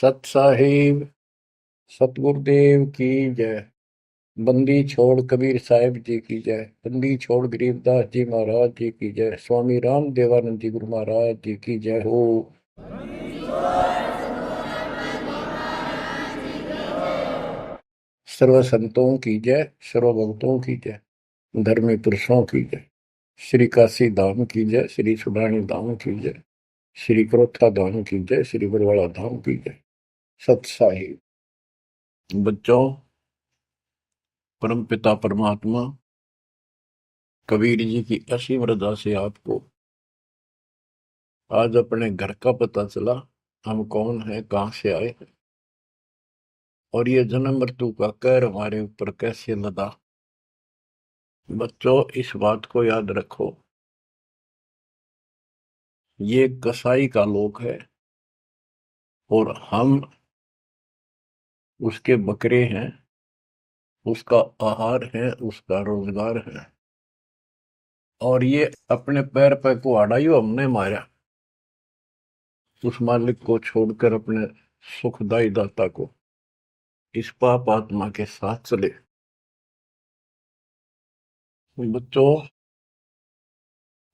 सत साहिब सतगुरुदेव की जय। बंदी छोड़ कबीर साहिब जी की जय। बंदी छोड़ गरीबदास जी महाराज जी की जय। स्वामी राम देवानंद जी गुरु महाराज जी की जय हो। सर्व संतों की जय, सर्व भक्तों की जय, धर्मी पुरुषों की जय। श्री काशी धाम की जय, श्री सुब्राणी धाम की जय, श्री क्रोथा धाम की जय, श्री बरवाड़ा धाम की जय। सत साहिब बच्चों, परम पिता परमात्मा कबीर जी की असीम रजा से आपको आज अपने घर का पता चला। हम कौन है, कहां से आए हैं, और ये जन्म मृत्यु का कहर हमारे ऊपर कैसे लदा। बच्चों, इस बात को याद रखो, ये कसाई का लोक है और हम उसके बकरे हैं, उसका आहार है, उसका रोजगार है। और ये अपने पैर पे कुहाड़ा ही हमने मारा, उस मालिक को छोड़कर अपने सुखदाई दाता को इस पाप आत्मा के साथ चले। बच्चों,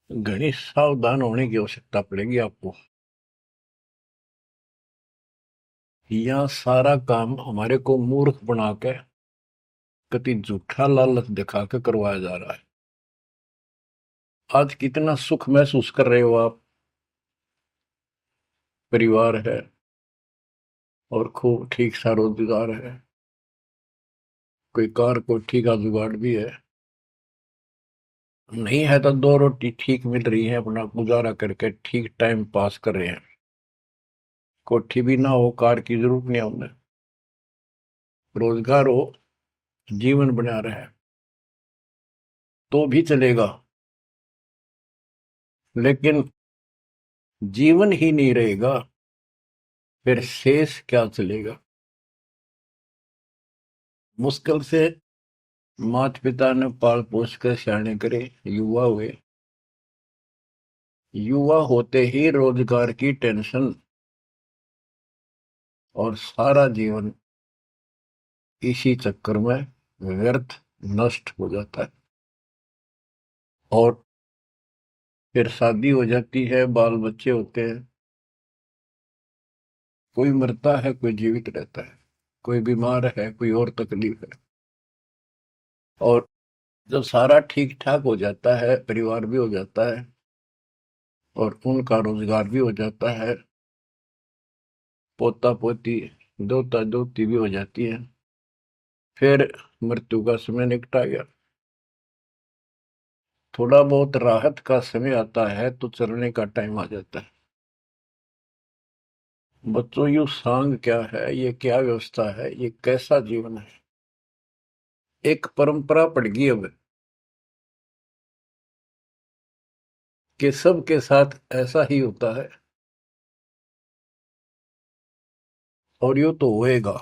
घनी सावधान होने की आवश्यकता पड़ेगी आपको। यह सारा काम हमारे को मूर्ख बना के कति झूठा लालच दिखा के करवाया जा रहा है। आज कितना सुख महसूस कर रहे हो आप, परिवार है और खूब ठीक सा रोजगार है, कोई कार को ठीक जुगाड़ भी है, नहीं है तो दो रोटी ठीक मिल रही है, अपना गुजारा करके ठीक टाइम पास कर रहे हैं। कोठी भी ना हो, कार की जरूरत नहीं है उन्हें, रोजगार हो, जीवन बना रहे तो भी चलेगा। लेकिन जीवन ही नहीं रहेगा, फिर शेष क्या चलेगा। मुश्किल से माता पिता ने पाल पोस कर सियाने करे, युवा हुए, युवा होते ही रोजगार की टेंशन और सारा जीवन इसी चक्कर में व्यर्थ नष्ट हो जाता है। और फिर शादी हो जाती है, बाल बच्चे होते हैं, कोई मरता है, कोई जीवित रहता है, कोई बीमार है, कोई और तकलीफ है। और जब सारा ठीक ठाक हो जाता है, परिवार भी हो जाता है और उनका रोजगार भी हो जाता है, पोता पोती दोता दोती भी हो जाती है, फिर मृत्यु का समय निकटा गया। थोड़ा बहुत राहत का समय आता है तो चलने का टाइम आ जाता है। बच्चों, यू सांग क्या है, ये क्या व्यवस्था है, ये कैसा जीवन है। एक परंपरा पड़ गई अब कि सबके साथ ऐसा ही होता है और यो तो होएगा।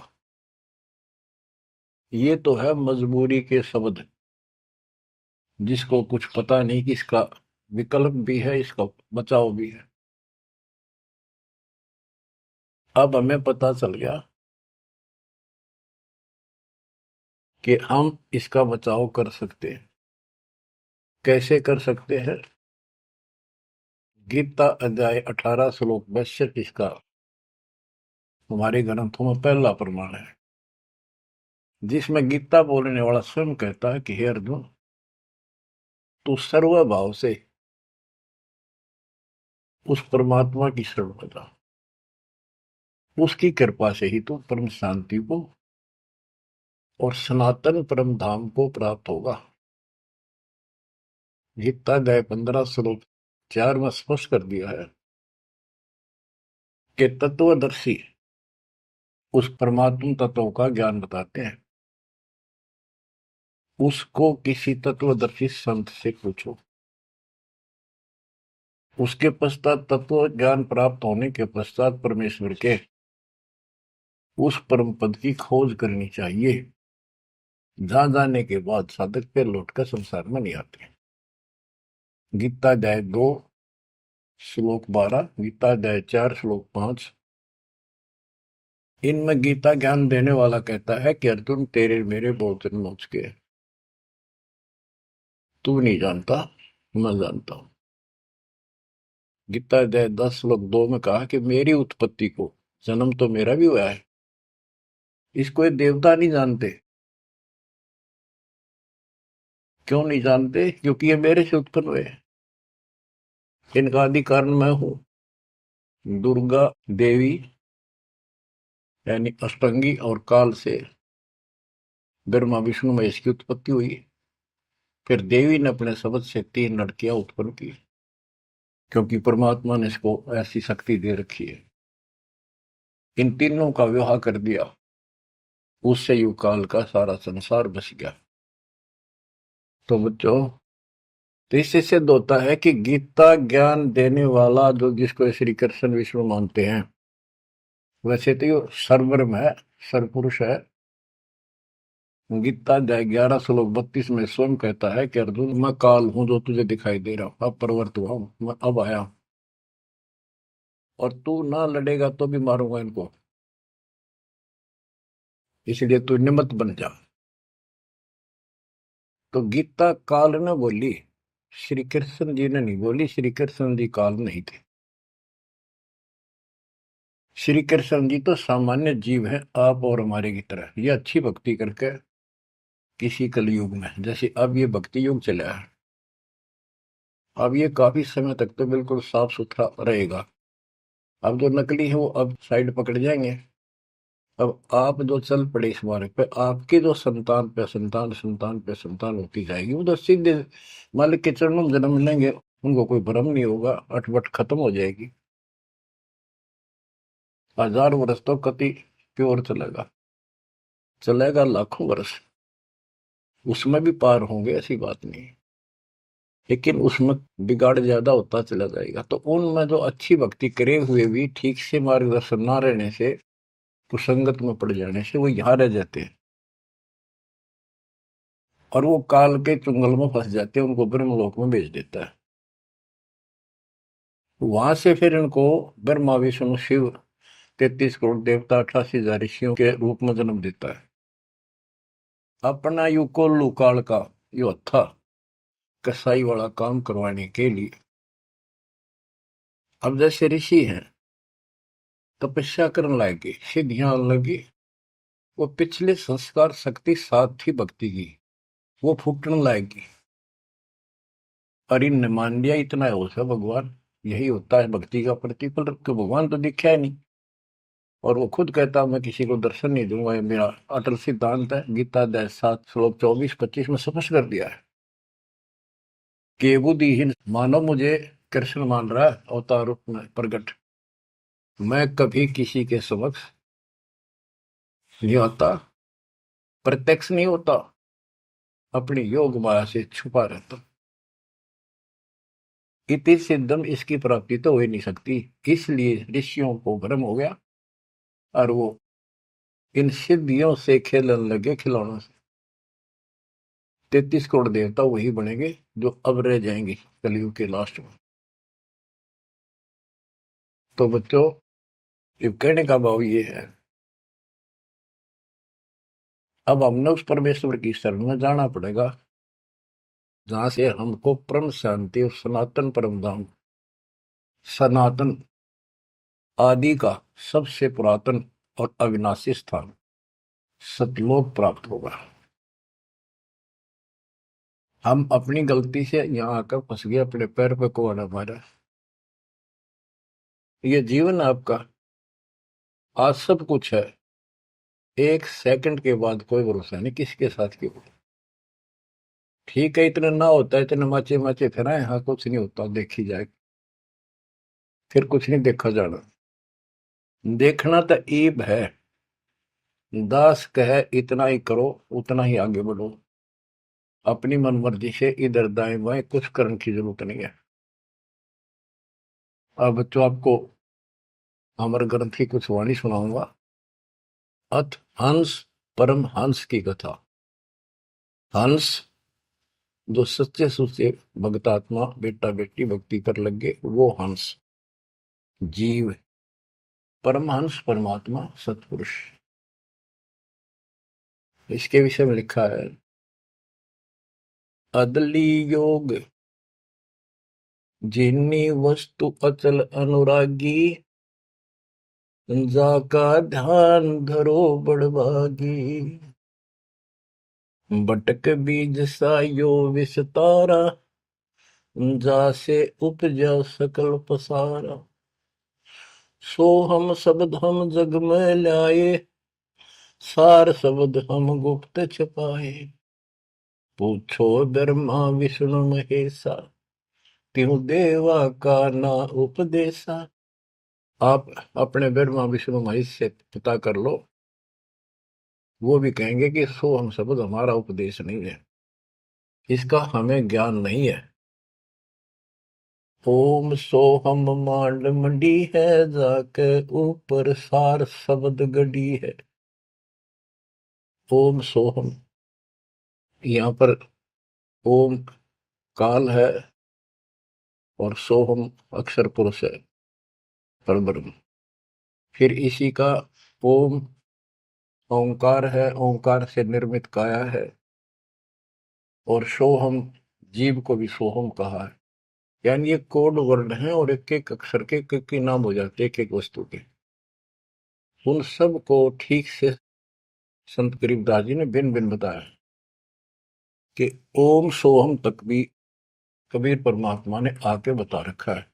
ये तो है मजबूरी के शब्द, जिसको कुछ पता नहीं कि इसका विकल्प भी है, इसका बचाव भी है। अब हमें पता चल गया कि हम इसका बचाव कर सकते हैं। कैसे कर सकते हैं? गीता अध्याय 18 श्लोक 62 इसका हमारे ग्रंथों में पहला प्रमाण है, जिसमें गीता बोलने वाला स्वयं कहता है कि हे अर्जुन, तू सर्वभाव से उस परमात्मा की शरण में जा, उसकी कृपा से ही तू परम शांति को और सनातन परम धाम को प्राप्त होगा। गीता अध्याय 15 श्लोक 4 में स्पष्ट कर दिया है कि तत्वदर्शी उस परमात्म तत्व का ज्ञान बताते हैं, उसको किसी तत्वदर्शी संत से पूछो। उसके पश्चात तत्व ज्ञान प्राप्त होने के पश्चात परमेश्वर के उस परम पद की खोज करनी चाहिए, जहां जाने के बाद साधक पे लौटकर संसार में नहीं आते। गीता अध्याय 2 श्लोक 12, गीता अध्याय 4 श्लोक 5, इनमें गीता ज्ञान देने वाला कहता है कि अर्जुन तेरे मेरे बहुत जन्म हो चुके हैं, तू नहीं जानता, मैं जानता हूं। गीता अध्याय 10 श्लोक 2 में कहा कि मेरी उत्पत्ति को, जन्म तो मेरा भी हुआ है, इसको ये देवता नहीं जानते। क्यों नहीं जानते? क्योंकि ये मेरे से उत्पन्न हुए हैं। इनका आदि कारण मैं हूं। दुर्गा देवी यानी अष्टंगी और काल से ब्रह्मा विष्णु महेश की उत्पत्ति हुई। फिर देवी ने अपने शब्द से 3 लड़कियां उत्पन्न की, क्योंकि परमात्मा ने इसको ऐसी शक्ति दे रखी है। इन तीनों का विवाह कर दिया, उससे युग काल का सारा संसार बच गया। तो बच्चों, तो इससे सिद्ध होता है कि गीता ज्ञान देने वाला जो, जिसको श्री कृष्ण विष्णु मानते हैं, वैसे तो ये सर्वब्रह्म है, सर्वपुरुष है। गीता अध्याय 11 श्लोक 32 में स्वयं कहता है कि अर्जुन, मैं काल हूं जो तुझे दिखाई दे रहा हूं, अब प्रवर्त हुआ हूं, मैं अब आया हूं, और तू ना लड़ेगा तो भी मारूंगा इनको, इसलिए तू निमित्त बन जा। तो गीता काल ने बोली, श्री कृष्ण जी ने नहीं बोली। श्री कृष्ण जी काल नहीं थे। श्री कृष्ण जी तो सामान्य जीव है, आप और हमारे की तरह। ये अच्छी भक्ति करके किसी कलयुग में, जैसे अब ये भक्ति युग चला है, अब ये काफी समय तक तो बिल्कुल साफ सुथरा रहेगा। अब जो नकली है वो अब साइड पकड़ जाएंगे। अब आप जो चल पड़े इस मार्ग पे, आपकी जो संतान पे संतान संतान पे संतान होती जाएगी, वो तो सीधे मालिक के चरणों में जन्म लेंगे। उनको कोई भ्रम नहीं होगा, अटपट खत्म हो जाएगी। 1000 वर्ष तो कति प्योर चलेगा, चलेगा लाखों वर्ष, उसमें भी पार होंगे, ऐसी बात नहीं। लेकिन उसमें बिगाड़ ज्यादा होता चला जाएगा। तो उनमें जो अच्छी भक्ति करे हुए भी ठीक से मार्गदर्शन ना रहने से, कुसंगत में पड़ जाने से, वो यहाँ रह जाते हैं और वो काल के चुंगल में फंस जाते हैं, उनको ब्रह्मलोक में भेज देता है। वहां से फिर इनको ब्रह्मा विष्णु शिव 33 करोड़ देवता 88,000 ऋषियों के रूप में जन्म देता है। अपना युकोल्लू काल का यो था कसाई वाला काम करवाने के लिए। अब जैसे ऋषि हैं, तपस्या करने लगे, सिद्धियां लगी, वो पिछले संस्कार शक्ति साथ थी भक्ति की, वो फूटने लायकी। और इनने मान लिया इतना हो सा भगवान, यही होता है भक्ति का प्रतिफल। तो भगवान तो दिखा है नहीं, और वो खुद कहता मैं किसी को दर्शन नहीं दूंगा, ये मेरा अटल सिद्धांत है। गीता अध्याय 7 श्लोक 24-25 में स्पष्ट कर दिया है कि बुद्धिहीन मानव मुझे कृष्ण मान रहा है अवतार रूप में प्रकट, मैं कभी किसी के समक्ष नहीं आता, प्रत्यक्ष नहीं होता, अपनी योग माया से छुपा रहता। इति सिद्धम, इसकी प्राप्ति तो हो ही नहीं सकती। इसलिए ऋषियों को भ्रम हो गया और वो इन सिद्धियों से खेलने लगे, खिलौनों से। 33 करोड़ देवता वही बनेंगे जो अब रह जाएंगे कलयुग के लास्ट में। तो बच्चों, ये कहने का भाव ये है, अब हमने उस परमेश्वर की शरण में जाना पड़ेगा जहां से हमको परम शांति और सनातन परम धाम, सनातन आदि का सबसे पुरातन और अविनाशी स्थान सतलोक प्राप्त होगा। हम अपनी गलती से यहाँ आकर फंस गए, अपने पैर पे कुआं मारा। ये जीवन आपका, आज सब कुछ है, 1 सेकंड के बाद कोई भरोसा नहीं किसके साथ क्यों। ठीक है, इतना ना होता है, इतने मचे मचे फिर हाँ कुछ नहीं होता, देखी जाए, फिर कुछ नहीं देखा जाना। देखना तो ईब है, दास कहे इतना ही करो, उतना ही आगे बढ़ो, अपनी मन मर्जी से इधर दाएं बाएं कुछ करने की जरूरत नहीं है। अब बच्चों, आपको अमर ग्रंथ की कुछ वाणी सुनाऊंगा। अथ हंस परम हंस की कथा। हंस जो सच्चे सुच्चे भक्तात्मा बेटा बेटी भक्ति कर लगे, वो हंस जीव। परमहंस परमात्मा सतपुरुष, इसके विषय में लिखा है, अदली योग जिन्नी वस्तु अचल अनुरागी, जाका ध्यान धरो बड़भागी। बटक बीज सायो विस्तारा, जासे उपजा सकल पसारा। सो हम शब्द हम जग में लाए, सार शब्द हम गुप्त छपाए। पूछो ब्रह्मा विष्णु महेशा, त्यों देवा का ना उपदेशा। आप अपने ब्रह्मा विष्णु महेश से पता कर लो, वो भी कहेंगे कि सो हम शब्द हमारा उपदेश नहीं है, इसका हमें ज्ञान नहीं है। ओम सोहम मांड मंडी है, जाके ऊपर सार शब्द गड़ी है। ओम सोहम, यहाँ पर ओम काल है और सोहम अक्षर पुरुष है, परब्रह्म। फिर इसी का ओम ओंकार है, ओंकार से निर्मित काया है, और सोहम जीव को भी सोहम कहा है। यानी ये कोड वर्ण है और एक एक अक्षर के एक नाम हो जाते हैं, एक एक वस्तु के। उन सब को ठीक से संत गरीबदास जी ने भिन्न भिन्न बताया कि ओम सोहम तक भी कबीर परमात्मा ने आके बता रखा है।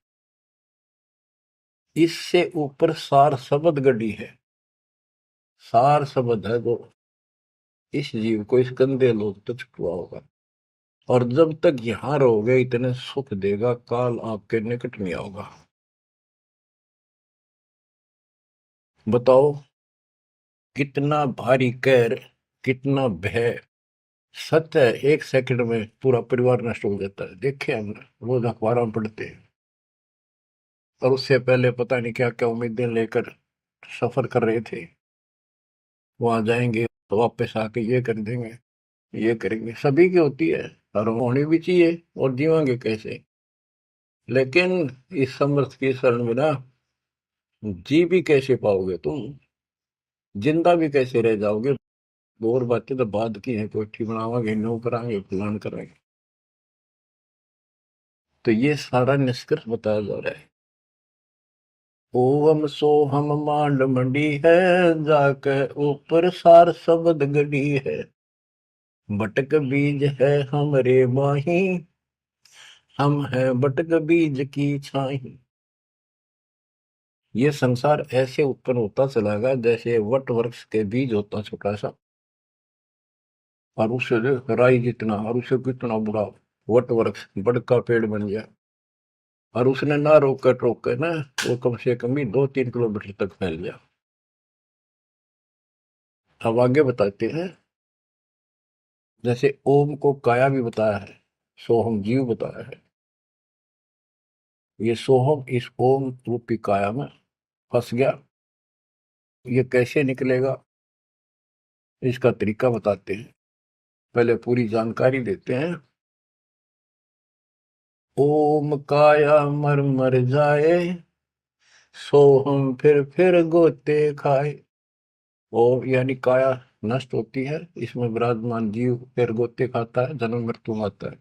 इससे ऊपर सार शब्द गढ़ी है, सार शब्द है जो इस जीव को इस गंदे लोग तक छुआ होगा, और जब तक यहां रहोगे इतने सुख देगा, काल आपके निकट नहीं आओगा। बताओ कितना भारी कहर, कितना भय। सत्य है, एक सेकंड में पूरा परिवार नष्ट हो जाता है, देखे हमने, रोज अखबारों में पढ़ते हैं। और उससे पहले पता नहीं क्या क्या उम्मीदें लेकर सफर कर रहे थे, वहां जाएंगे तो वापस आके ये कर देंगे, ये करेंगे। सभी की होती है और होनी भी चाहिए, और जीवांगे कैसे। लेकिन इस समर्थ की शरण में ना जी भी कैसे पाओगे तुम, जिंदा भी कैसे रह जाओगे। और बातें तो बाद की है, कोठी बनावांगे, नो करांगे, प्लान करांगे। तो ये सारा निष्कर्ष बताया जा रहा है। ओम सोहम मांड मंडी है, जाके ऊपर सार शब्द गढ़ी है। बटक बीज है हमरे माही, हम है बटक बीज की छाही। ये संसार ऐसे उत्पन्न होता चला गया जैसे वट वृक्ष के बीज होता छोटा सा, और उससे राई जितना, और उससे कितना बड़ा वट वृक्ष बड़का पेड़ बन गया। और उसने ना रोक कर टोक कर ना, वो कम से कम भी 2-3 किलोमीटर तक फैल गया। अब आगे बताते हैं, जैसे ओम को काया भी बताया है, सोहम जीव बताया है। ये सोहम इस ओम रूपी काया में फंस गया, ये कैसे निकलेगा इसका तरीका बताते हैं। पहले पूरी जानकारी देते हैं। ओम काया मर मर जाए, सोहम फिर गोते खाए। ओम यानी काया नष्ट होती है, इसमें विराजमान जीव फिर गोते खाता है, जन्म मृत्यु आता है।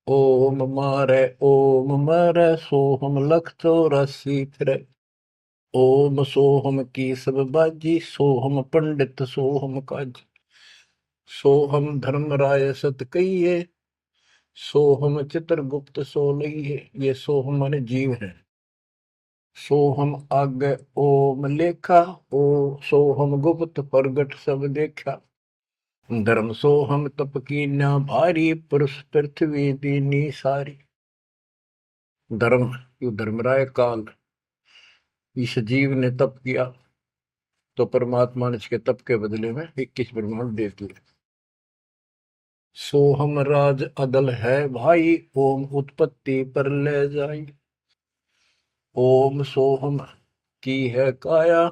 ओम मारे सोहम लख 84 फिरे। ओम सोहम की सब बाजी, सोहम पंडित सोहम काज। सोहम धर्म राय सत कहिए, सोहम चित्रगुप्त सो लइए। ये सोहम माने जीव है। सोहम आगे ओम लेखा, ओ सोहम गुप्त प्रगट सब देखा। धर्म सोहम तप की ना भारी, पुरुष पृथ्वी दीनी सारी। धर्म, यो धर्मराय काल, इस जीव ने तप किया तो परमात्मा ने इसके तप के बदले में 21 ब्रह्मांड दे दिए। सोहम राज अदल है भाई, ओम उत्पत्ति पर ले जाई। ओम सोहम की है काया,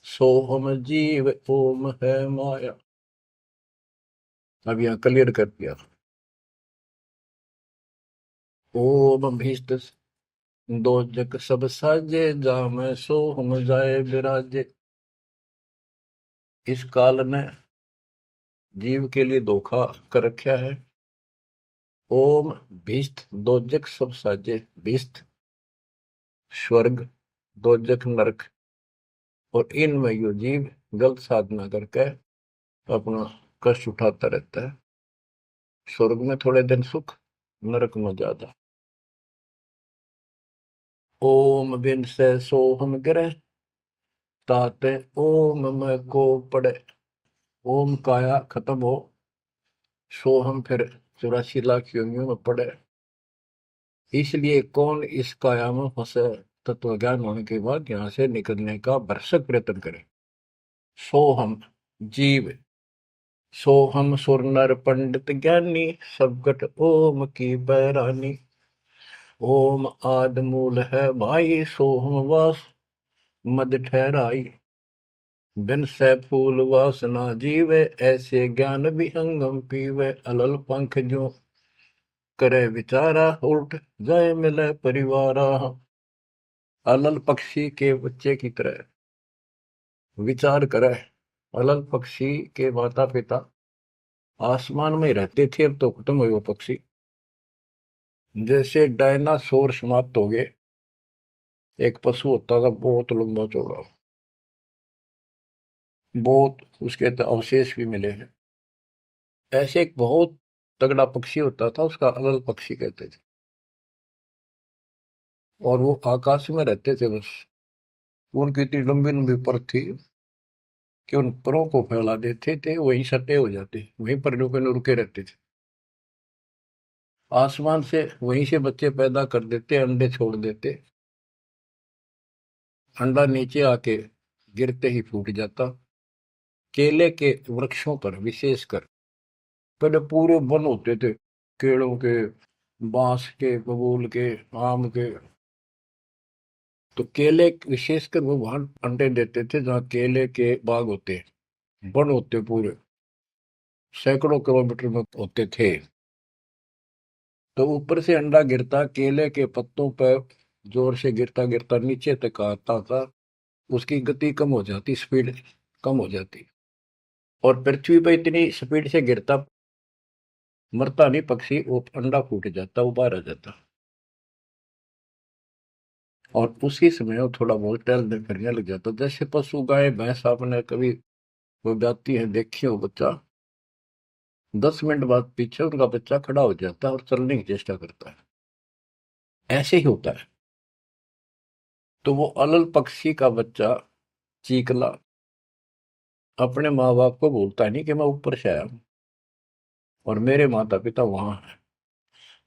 सोहम जीव ओम है माया। अब यहां क्लियर कर दिया। ओम भीष्ट दो जग सब साजे, जामे सो हम जाए विराजे। इस काल ने जीव के लिए धोखा कर रखा है। ओम भिष्ट दोजक सब साजे, भिष्ट स्वर्ग, दोजक नरक, और इनमें यो जीव गलत साधना करके अपना कष्ट उठाता रहता है। स्वर्ग में थोड़े दिन सुख, नरक में ज्यादा। ओम बिन से सोहम गिरे, ताते ओम में को पड़े। ओम काया खत्म हो, सोहम फिर 84 लाख योनियों में पड़े। इसलिए कौन इस काया में फंसे, तत्व ज्ञान होने के बाद यहां से निकलने का भरसक प्रयत्न करे। सोहम जीव, सोहम सुर नर पंडित ज्ञानी, सबगट ओम की बैरानी। ओम आद मूल है भाई, सोहम वास मद ठहराई। बिन से फूल वासना जीवे, ऐसे ज्ञान विहंगम पीवे। अलल पंख जो करे विचारा, उल्ट जाए मिले परिवारा। अलल पक्षी के बच्चे की तरह विचार करे। अलल पक्षी के माता पिता आसमान में रहते थे, अब तो खत्म हुए वो पक्षी। जैसे डायनासोर समाप्त हो गए। एक पशु होता था बहुत लंबा चौड़ा, बहुत उसके तो अवशेष भी मिले हैं। ऐसे एक बहुत तगड़ा पक्षी होता था, उसका अलल पक्षी कहते थे। और वो आकाश में रहते थे बस। उनकी इतनी लंबी लंबी पर थी कि उन परों को फैला देते थे, वहीं सटे हो जाते, वहीं पर रुके न रुके रहते थे। आसमान से वहीं से बच्चे पैदा कर देते, अंडे छोड़ देते। अंडा नीचे आके गिरते ही फूट जाता। केले के वृक्षों पर विशेषकर पहले पूरे वन होते थे, केलों के, बांस के, बबूल के, आम के। तो केले विशेषकर वो वहां अंडे देते थे जहाँ केले के बाग होते, वन होते पूरे, सैकड़ों किलोमीटर में होते थे। तो ऊपर से अंडा गिरता, केले के पत्तों पर जोर से गिरता गिरता नीचे तक आता था। उसकी गति कम हो जाती, स्पीड कम हो जाती, और पृथ्वी पर इतनी स्पीड से गिरता, मरता नहीं पक्षी, वो अंडा फूट जाता, वो बाहर आ जाता। और उसी समय वो थोड़ा बहुत टहलने फिरने लग जाता। जैसे पशु गाय भैंस आपने कभी वो जाती है देखी हो, बच्चा 10 मिनट बाद पीछे उनका बच्चा खड़ा हो जाता है और चलने की चेष्टा करता है। ऐसे ही होता है। तो वो अलल पक्षी का बच्चा चीकला अपने माँ बाप को बोलता नहीं कि मैं ऊपर से आया हूं और मेरे माता पिता वहां हैं,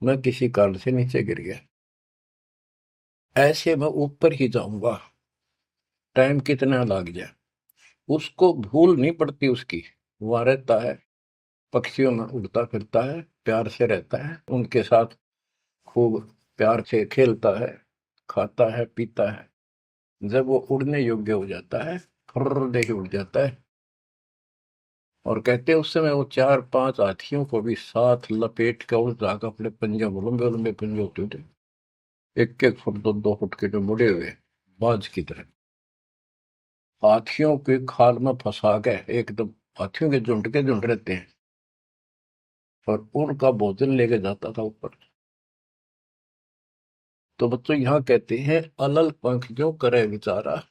मैं किसी कारण से नीचे गिर गया, ऐसे मैं ऊपर ही जाऊंगा, टाइम कितना लग जाए। उसको भूल नहीं पड़ती उसकी, वहां रहता है, पक्षियों में उड़ता फिरता है, प्यार से रहता है उनके साथ, खूब प्यार से खेलता है, खाता है, पीता है। जब वो उड़ने योग्य हो जाता है, फर्र दे के उड़ जाता है। और कहते हैं उस समय वो 4-5 हाथियों को भी साथ लपेट कर उस जाकर अपने पंजे में, लंबे लंबे पंजे होते थे, 1-1 फुट 2-2 फुट के, जो मुड़े हुए बाज की तरह, हाथियों के खाल में फंसा के एकदम, हाथियों के झुंड रहते हैं, और उनका भोजन लेके जाता था ऊपर। तो बच्चों यहाँ कहते हैं अलल पंख जो करे विचारा,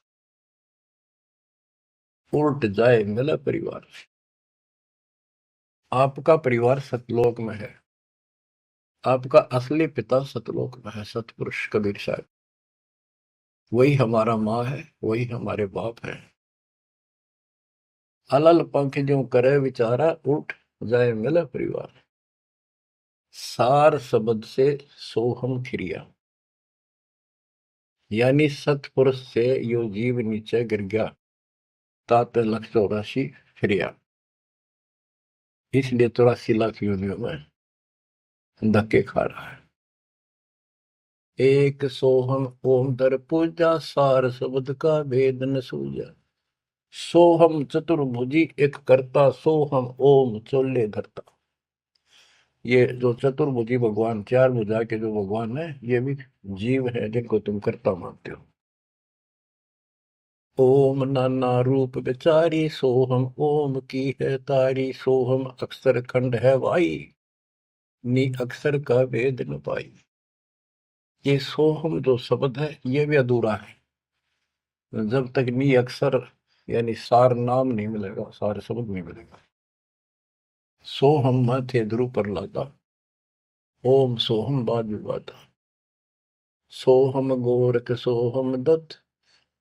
उल्ट जाए मिला परिवार। आपका परिवार सतलोक में है, आपका असली पिता सतलोक में है, सतपुरुष कबीर साहब। वही हमारा माँ है, वही हमारे बाप है। अलल पंख जो करे विचारा, उठ जाए मिला परिवार। सार शब्द से सोहम फिरिया, यानी सतपुरुष से यो जीव नीचे गिर गया, तात 184 फिरिया। इसलिए 84 लाख योनियों में धक्के खा रहा है। एक सोहम ओम दर पूजा, सार शब्द का भेद न सूझा। सोहम चतुर्भुजी एक करता, सोहम ओम चोले धरता। ये जो चतुर्भुजी भगवान, चार भुजा के जो भगवान है, ये भी जीव है जिनको तुम कर्ता मानते हो। ओम नाना रूप विचारी सोहम, ओम की है तारी सोहम, अक्षर खंड है वाई, नी अक्षर का वेद न पाई। ये सोहम जो शब्द है ये भी अधूरा है, जब तक नी अक्षर यानी सार नाम नहीं मिलेगा, सार शब्द नहीं मिलेगा। सोहम माथे ध्रुव पर लाता, ओम सोहम बाद विवादा, सोहम गोरख सोहम दत्त,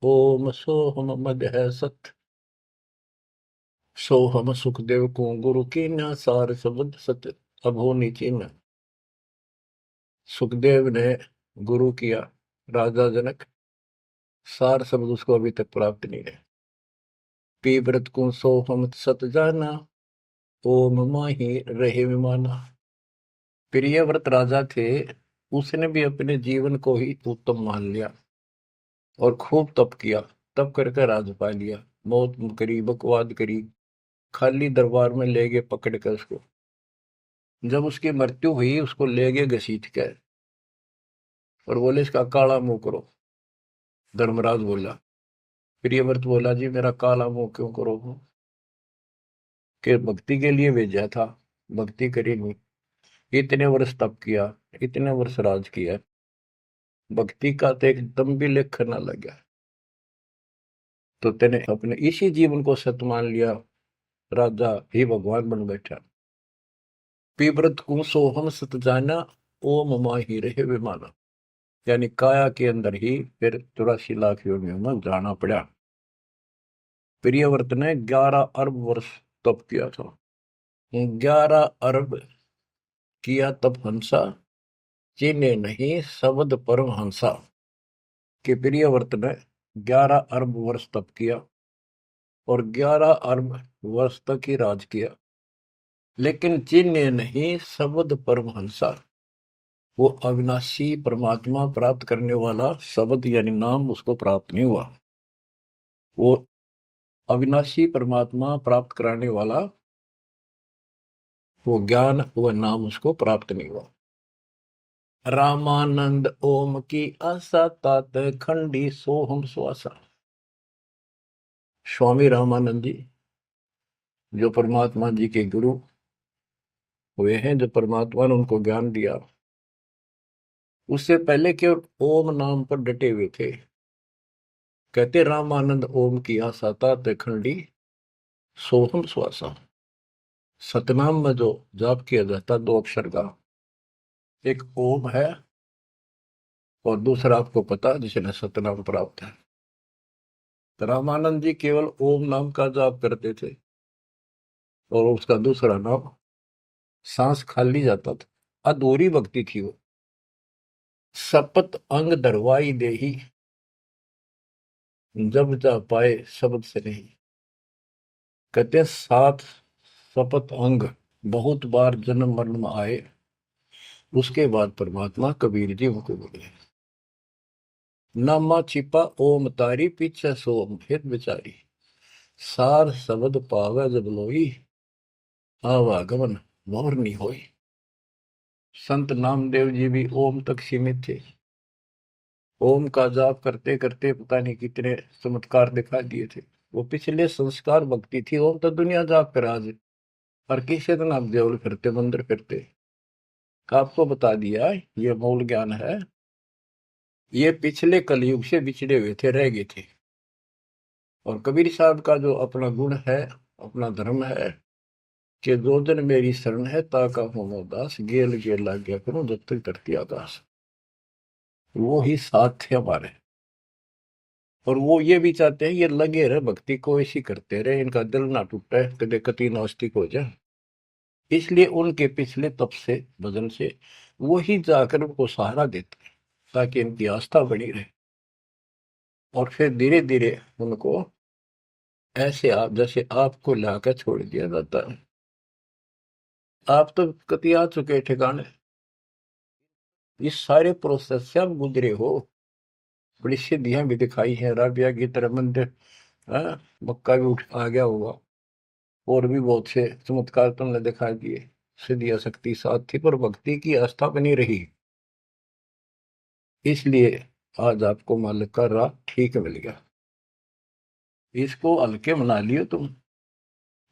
ओम सोहम मद है सत, सोहम सुखदेव को गुरु की न, सार शब्द सत अभो नीचीन। सुखदेव ने गुरु किया राजा जनक, सार शब्द उसको अभी तक प्राप्त नहीं है। पी व्रत को सोहम सत जाना, ओम माही रहे विमाना। प्रियव्रत राजा थे, उसने भी अपने जीवन को ही उत्तम मान लिया और खूब तप किया, तप करके राज पा लिया। मौत करी, बकवाद करी, खाली दरबार में ले गए पकड़ कर उसको। जब उसकी मृत्यु हुई उसको ले गए घसीट कर और बोले इसका काला मुंह करो। धर्मराज बोला, प्रियव्रत बोला जी मेरा काला मुंह क्यों करो, कि भक्ति के लिए भेजा था, भक्ति करी नहीं, इतने वर्ष तप किया, इतने वर्ष राज किया, भक्ति का तो एकदम भी लेख न लगा, तो तेने अपने इसी जीवन को सत मान लिया, राजा ही भगवान बन बैठा। पीव्रत को सोहम सत जाना, ओम माही रहे विमाना। यानी काया के अंदर ही फिर 84 लाख योनियों में जाना पड़ा। प्रियव्रत ने 11 अरब वर्ष तप किया था। 11 अरब किया तप हंसा, चीने नहीं शब्द परम हंसा। कि प्रियव्रत ने 11 अरब वर्ष तप किया और 11 अरब वर्ष तक ही राज किया, लेकिन चीने नहीं शब्द परम हंसा। वो अविनाशी परमात्मा प्राप्त करने वाला शब्द यानी नाम उसको प्राप्त नहीं हुआ। वो अविनाशी परमात्मा प्राप्त कराने वाला वो ज्ञान, वो नाम उसको प्राप्त नहीं हुआ। रामानंद ओम की आशा, तात खंडी सोहम श्वासा। स्वामी रामानंद जी जो परमात्मा जी के गुरु हुए हैं, जो परमात्मा ने उनको ज्ञान दिया, उससे पहले केवल ओम नाम पर डटे हुए थे। कहते रामानंद ओम की आशा, तात खंडी सोहम श्वासा। सतनाम में जो जाप किया जाता 2 अक्षर का, एक ओम है और दूसरा आपको पता जिसने सतनाम प्राप्त है। तो रामानंद जी केवल ओम नाम का जाप करते थे और उसका दूसरा नाम, सांस खाली जाता था, अधूरी भक्ति थी वो। सपत अंग दरवाई देही, जब जा पाए शब्द से नहीं। कहते 7 सपत अंग बहुत बार जन्म मरण में आए, उसके बाद परमात्मा कबीर जी उनको बोले, नामा छिपा ओम तारी, पीछे सोम हित विचारी। सार शब्द पावे जब लोई, आवागमन मोर नहीं होई। संत नामदेव जी भी ओम तक सीमित थे। ओम का जाप करते करते पता नहीं कितने चमत्कार दिखा दिए थे। वो पिछले संस्कार भक्ति थी। ओम तो दुनिया जाप कर आज, और किसी दिन आप देवल फिरते, मंदिर फिरते। आपको बता दिया ये मूल ज्ञान है। ये पिछले कलयुग से बिछड़े हुए थे, रह गए थे। और कबीर साहब का जो अपना गुण है, अपना धर्म है कि दो दिन मेरी शरण है, ताका हो दास, गेल गेल लाग गया करूं जब तक धरती आकाश। वो ही साथ थे हमारे। और वो ये भी चाहते हैं ये लगे रहे भक्ति को, ऐसी करते रहे, इनका दिल ना टूटे, कदे कति नास्तिक हो जाए। इसलिए उनके पिछले तप से, भजन से वो ही जाकर उनको सहारा देते हैं, ताकि इनकी आस्था बनी रहे। और फिर धीरे धीरे उनको ऐसे आप जैसे आपको लाकर छोड़ दिया जाता है। आप तो कति आ चुके ठिकाने, इस सारे प्रोसेस से आप गुजरे हो। बड़ी सिद्धियां भी दिखाई हैं, राबिया की तरह मंदिर, मक्का भी उठ आ गया होगा, और भी बहुत से चमत्कार तुमने दिखा दिए। सिद्धि शक्ति साथ थी पर भक्ति की आस्था बनी रही, इसलिए आज आपको मालिक का राह ठीक मिल गया। इसको हल्के मना लियो तुम।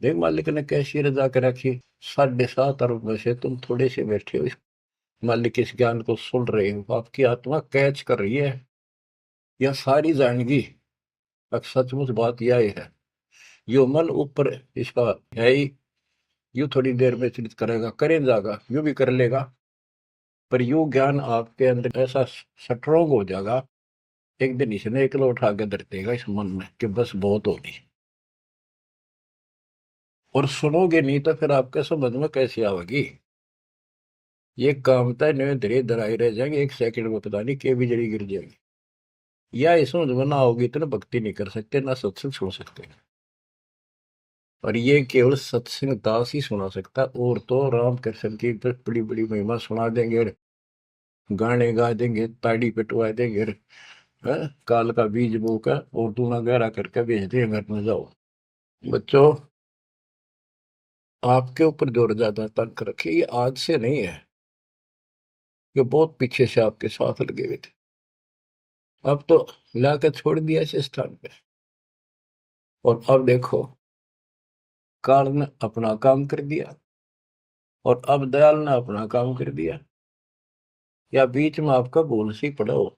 देख मालिक ने कैसी रजा कर रखी, 7.5 अरब में से तुम थोड़े से बैठे हो, मालिक इस ज्ञान को सुन रहे हो, आपकी आत्मा कैच कर रही है, यह सारी जानेगी। अब सचमुच बात यह है, यो मन ऊपर इसका है ही, यू थोड़ी देर में चिंतित करेगा, करें जाएगा, यू भी कर लेगा, पर यू ज्ञान आपके अंदर ऐसा स्ट्रोंग हो जाएगा, एक दिन इसने एकला उठा के धर देगा इस मन में कि बस बहुत होगी। और सुनोगे नहीं तो फिर आपके समझ में कैसे आवेगी। ये कामता नहीं धीरे धराई रह जाएंगे, एक सेकंड में पता नहीं के भी जड़ी गिर जाएगी। या इस समझ में ना होगी तो ना भक्ति नहीं कर सकते, ना सत्संग सुन सकते। और ये केवल सत्संग दास ही सुना सकता, और तो राम कृष्ण की बड़ी बड़ी महिमा सुना देंगे, गाने गा देंगे, ताड़ी पिटवा देंगे, काल का बीज बोकर और दूना गहरा करके भेज देंगे घर में, जाओ। बच्चों, आपके ऊपर जोर ज्यादा तंक रखिए, ये आज से नहीं है, ये बहुत पीछे से आपके साथ लगे हुए थे, अब तो लाकर छोड़ दिया इस स्थान पे। और अब देखो, काल ने अपना काम कर दिया और अब दयाल ने अपना काम कर दिया, या बीच में आपका भूल सी पड़ा हो,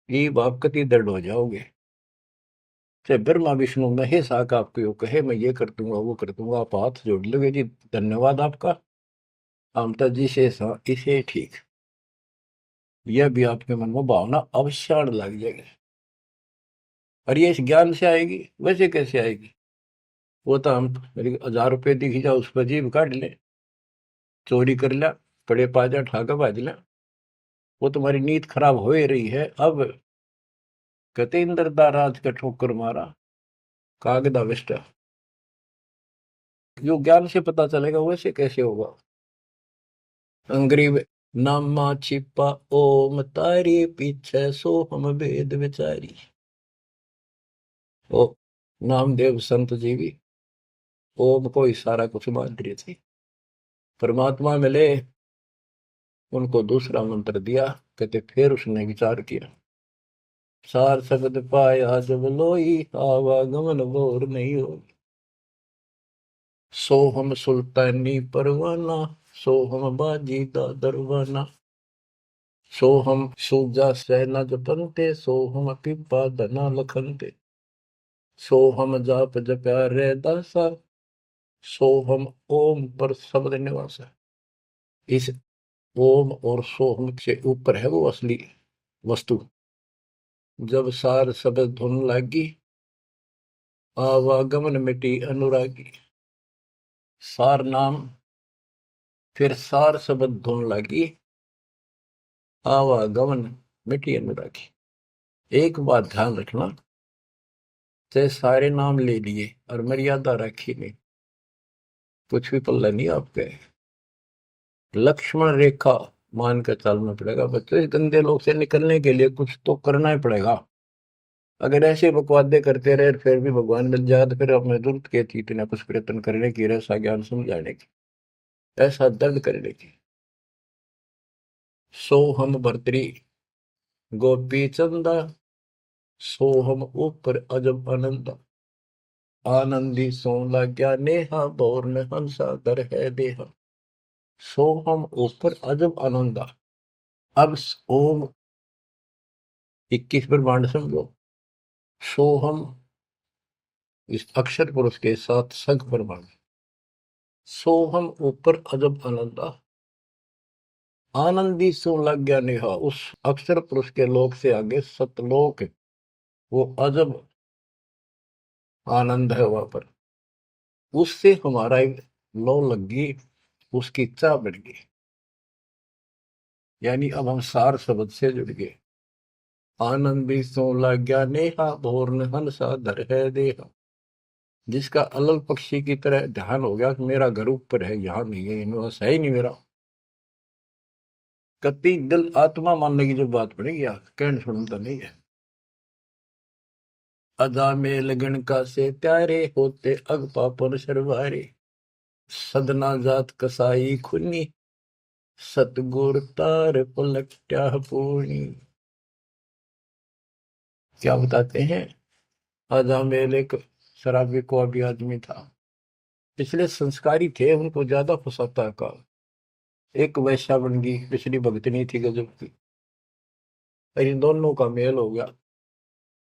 ये आप कति दर्द हो जाओगे। चाहे ब्रह्मा विष्णु महेश आका आपको यो कहे मैं ये कर दूंगा वो कर दूंगा, आप हाथ जोड़ लोगे जी धन्यवाद आपका, आमता जी से इसे ठीक, यह भी आपके मन में भावना अवश्य आने लग जाएगी। और ये इस ज्ञान से आएगी, वैसे कैसे आएगी? वो तो हम मेरी 1000 रुपये दिखी जाओ उस पर जीभ काट ले, चोरी कर लिया, कड़े पाजा ठाका बाज लिया, वो तुम्हारी नीयत खराब हो ही रही है। अब कहते इंद्रदा राज का ठोकर मारा कागदा विष्टा, जो ज्ञान से पता चलेगा वैसे कैसे होगा। अंग्रेज नामा छिपा ओम तारी पीछे सो हम वेद विचारी। ओ नामदेव संत जी भी ओम को इशारा कुछ मान रही थी, परमात्मा मिले, उनको दूसरा मंत्र दिया, कहते फिर उसने विचार किया, सार शब्द पाया जब लोई आवागमन बोर नहीं हो, सो हम सुल्तानी परवाना, सो हम बाजी दा दरवाना, सो हम सूजा सेना जपनते, सो हम पिपा धना लखनते, सो हम जाप जप्या रे दासा, सो हम ओम पर शब्द निवासा। इस ओम और सोहम से ऊपर है वो असली वस्तु। जब सार शब्द धुन लागी, आवागमन मिटी अनुरागी। सार नाम, फिर सार शब्द धुन लागी, आवागमन मिटी अनुरागी। एक बात ध्यान रखना, चाहे सारे नाम ले लिए और मर्यादा रखी नहीं, कुछ भी पल्ला नहीं आपके। लक्ष्मण रेखा मान कर चलना पड़ेगा बच्चों, इस गंदे लोग से निकलने के लिए कुछ तो करना ही पड़ेगा। अगर ऐसे बकवादे करते रहे फिर भी भगवान मिल जाए तो फिर हमें जरूरत क्या थी इतना कुछ प्रयत्न करने की, ऐसा ज्ञान समझाने की, ऐसा दर्द करने की। सो हम भर्तरी गोपी चंदा, सो हम ऊपर अजब आनंदा, आनंदी सो लाग्या नेहा बोर में हंसा दर है देहा, सो हम ऊपर अजब आनंदा। अब ओम 21 ब्रह्मांड समझो, सो हम इस अक्षर पुरुष के साथ संख ब्रह्मांड, सो हम ऊपर अजब आनंदा, आनंदी सो लग गया नेहा, उस अक्षर पुरुष के लोक से आगे सतलोक, वो अजब आनंद है वहां पर, उससे हमारा एक लो लग गई, उसकी चाह बढ़ गई, यानी अब हम सार शब्द से जुड़ गए। आनंदी सो लग गया नेहा भोर हंसा धर है देहा, जिसका अलल पक्षी की तरह ध्यान हो गया कि मेरा घर ऊपर है, यहाँ नहीं है, इनमें है ही नहीं मेरा। कति दिल आत्मा मानने की जो बात पड़ेगी, कहने सुनता नहीं है। अदा में लगन का से प्यारे होते अग पापन शर्वारे, सदना जात कसाई खुनी, सतगुर तार पलट्या पूर्णी। क्या बताते हैं, अजामेल एक शराबी को अभी आदमी था, पिछले संस्कारी थे, उनको ज्यादा फंसाता का। एक वैश्या बन गई, पिछली भगतनी थी गजब की। इन दोनों का मेल हो गया,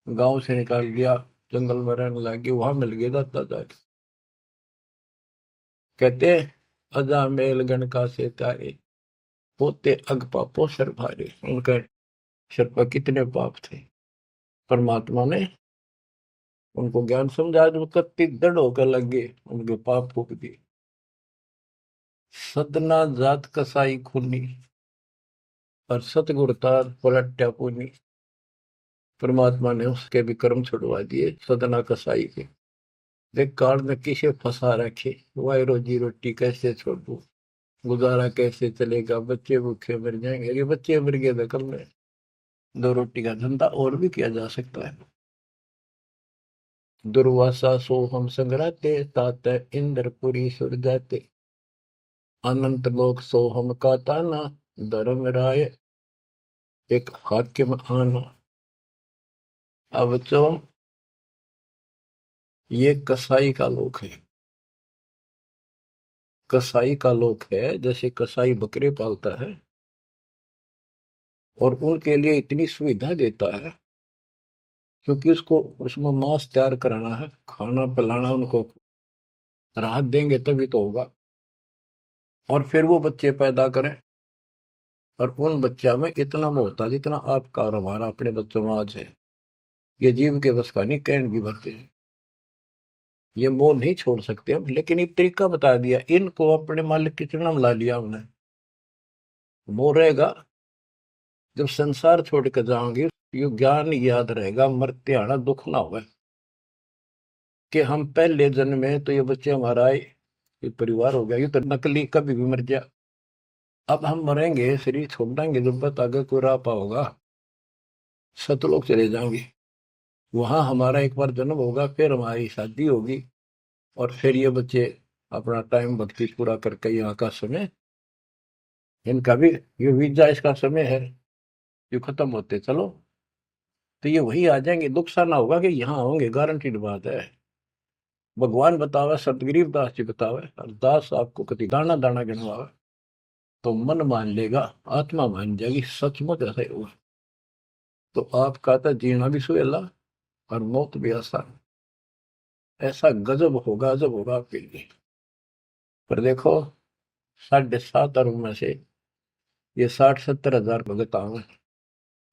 गांव से निकाल दिया, जंगल में रहने लगी, वहां मिल गए दाता जाके। कहते अजा मेल गण का से तारे, होते अग पापो सर भारे। उनके सर पर कितने पाप थे, परमात्मा ने उनको ज्ञान समझा, जो कत्ती दृढ़ होकर लग गए, उनके पाप फूक दिए। सदना जात कसाई खूनी, और सतगुर तार पलट्या पूनी। परमात्मा ने उसके भी कर्म छुड़वा दिए, सदना कसाई के। देख काल में किसे फंसा रखे, वाई रोजी रोटी कैसे छोड़ू, गुजारा कैसे चलेगा, बच्चे भूखे मर जाएंगे। ये बच्चे मर गए तो कल में दो रोटी का धंधा और भी किया जा सकता है। दुर्वासा सो हम संग्राते, तात इंद्रपुरी सुर जाते। अनंत लोक सो हम का ताना, धर्म राय एक हाकिम आना। अब तो ये कसाई का लोक है, कसाई का लोक है। जैसे कसाई बकरे पालता है और उनके लिए इतनी सुविधा देता है, क्योंकि उसको उसमें मांस तैयार कराना है, खाना पिलाना, उनको राहत देंगे तभी तो होगा। और फिर वो बच्चे पैदा करें, और उन बच्चा में इतना मोहता जितना आपका और हमारा अपने बच्चों में आज है, ये जीव के बस का नहीं, कैंड भी भरते हैं। ये मोह नहीं छोड़ सकते हम, लेकिन एक तरीका बता दिया, इनको अपने मालिक की चरणों में ला लिया हमने। मोह रहेगा, जब संसार छोड़ कर जाओगे, ये ज्ञान याद रहेगा, मरते आना दुख ना होगा, कि हम पहले जन्म में तो ये बच्चे हमारा आए, ये परिवार हो गया, ये तो नकली, कभी भी मर जा। अब हम मरेंगे, शरीर छोड़ देंगे, जब तक आगे कोई राह पाओगा, सतलोक चले जाएंगे। वहां हमारा एक बार जन्म होगा, फिर हमारी शादी होगी, और फिर ये बच्चे अपना टाइम भक्ति पूरा करके यहाँ का समय, इनका भी ये वीजा इसका समय है, ये खत्म होते चलो, तो ये वही आ जाएंगे। दुख सा ना होगा कि यहाँ होंगे, गारंटीड बात है। भगवान बतावे, सतगरीब दास जी बतावे, दास आपको कति दाना दाना गिनवावे, तो मन मान लेगा, आत्मा मान जाएगी, सचमुच ऐसा ही होगा। तो आपका तो जीना भी सुहेला और मौत भी आसान। ऐसा गजब होगा, अजब होगा आपके लिए। पर देखो, 7.5 अरब में से ये 60-70 हजार भगत आवे,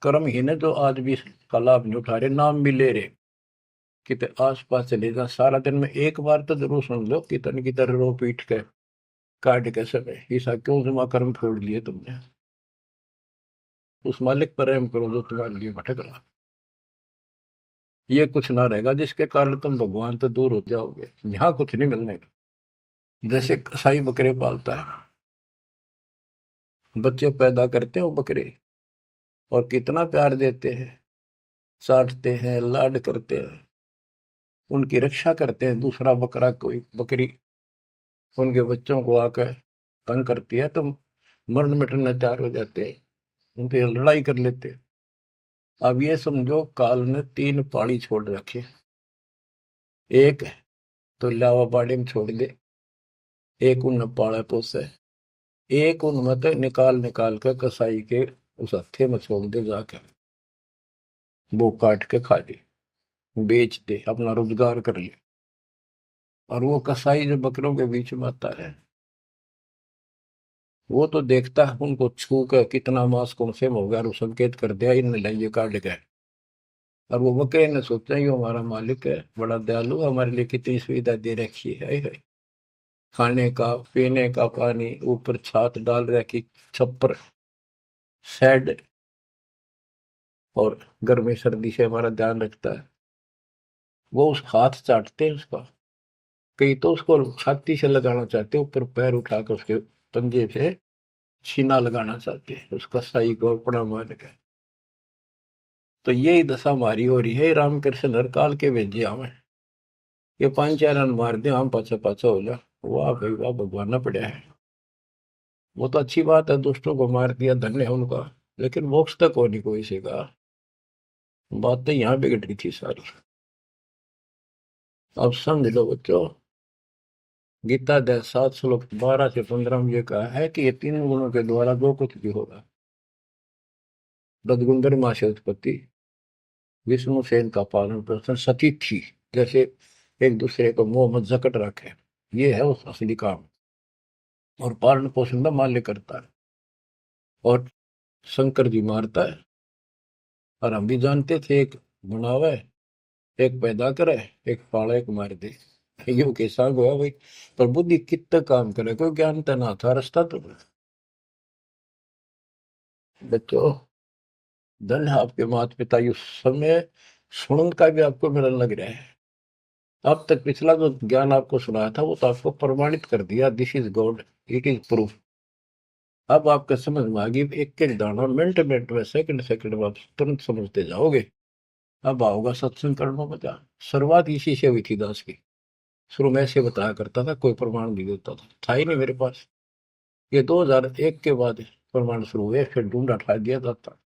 कर्महीन है जो आज भी इसका लाभ नहीं उठा रहे, नाम भी ले रहे। कितने आस पास चले जा, सारा दिन में एक बार तो जरूर सुन लो कितन की तरह रो पीट के काट के समय, ऐसा क्यों जमा कर्म छोड़ लिए तुमने। उस मालिक पर रहम करो जो तुम्हारे लिए भटक रहा। ये कुछ ना रहेगा जिसके कारण तुम भगवान से दूर हो जाओगे, यहाँ कुछ नहीं मिलने का। जैसे कसाई बकरे पालता है, बच्चे पैदा करते हैं वो बकरे, और कितना प्यार देते हैं, चाटते हैं, लाड करते हैं, उनकी रक्षा करते हैं। दूसरा बकरा कोई बकरी उनके बच्चों को आकर तंग करती है तो मरण मिटने तैयार हो जाते हैं, उनसे लड़ाई कर लेते हैं। अब ये समझो, काल ने 3 पाड़ी छोड़ रखे, एक तो लावा बाड़ी में छोड़ दे, एक उन पाड़ा पोसे, एक उन मत निकाल निकाल कर कसाई के उस हत्थे में छोड़ दे जाकर, वो काट के खा ले, बेच दे, अपना रोजगार कर ले। और वो कसाई जो बकरों के बीच में आता है, वो तो देखता है उनको छू कर कितना मांस कौन से हो गया, और वो संकेत कर दिया इन लाइए काट गए। और वो बकरे ने सोचा ये हमारा मालिक है, बड़ा दयालु, हमारे लिए कितनी सुविधा दे रखी है, खाने का पीने का पानी, ऊपर छात डाल रखी, छप्पर, शेड, और गर्मी सर्दी से हमारा ध्यान रखता है। वो उस हाथ चाटते हैं उसका, कई तो उसको छाती से लगाना चाहते, ऊपर पैर उठाकर उसके पंजे से छीना लगाना चाहते हैं, उसका सही को अपना मान के। तो यही दशा हमारी हो रही है। रामकृष्ण हर काल के भेजे हमें, ये 5 4 रन मार दे, हम पाछा पाछा हो जा, वाह भाई वाह, भगवान ना पड़ा है। वो तो अच्छी बात है, दुष्टों को मार दिया, धन्य है उनका। लेकिन मोक्ष तक हो नहीं कोई से का। बात तो यहाँ बिगड़ रही थी सारी। अब समझ लो बच्चों, गीता अध्याय 7 श्लोक 12 से 15 में ये कहा है कि ये तीन गुणों के द्वारा जो कुछ भी होगा, रजगुंदर माँ से उत्पत्ति, विष्णु से इनका पालन पोषण, सती थी, जैसे एक दूसरे को मोह मत जकट रखे, ये है उस असली काम। और पालन पोषण का माल्य करता है, और शंकर जी मारता है। और हम भी जानते थे, एक बनावे, एक पैदा करे, एक पाले, एक मार दे। यो कैसा हुआ भाई। पर बुद्धि कितना काम करे, कोई ज्ञान तो ना था, रास्ता तो बच्चों, धन है आपके माता पिता, ये समय सुनन का भी आपको मिलने लग रहा है। अब तक पिछला जो ज्ञान आपको सुनाया था वो तो आपको प्रमाणित कर दिया, this is God, it is proof. अब आपके समझ में आ गई, एक एक दाना मिनट मिनट में, सेकंड सेकंड में आप तुरंत समझते जाओगे। अब आओगा सत्संग करना मजा। शुरुआत इसी से हुई थी दास की। शुरू में ऐसे बताया करता था, कोई प्रमाण नहीं देता था ही नहीं मेरे पास। ये 2001 के बाद प्रमाण शुरू हुए, फिर ढूंढा ठा दिया जाता।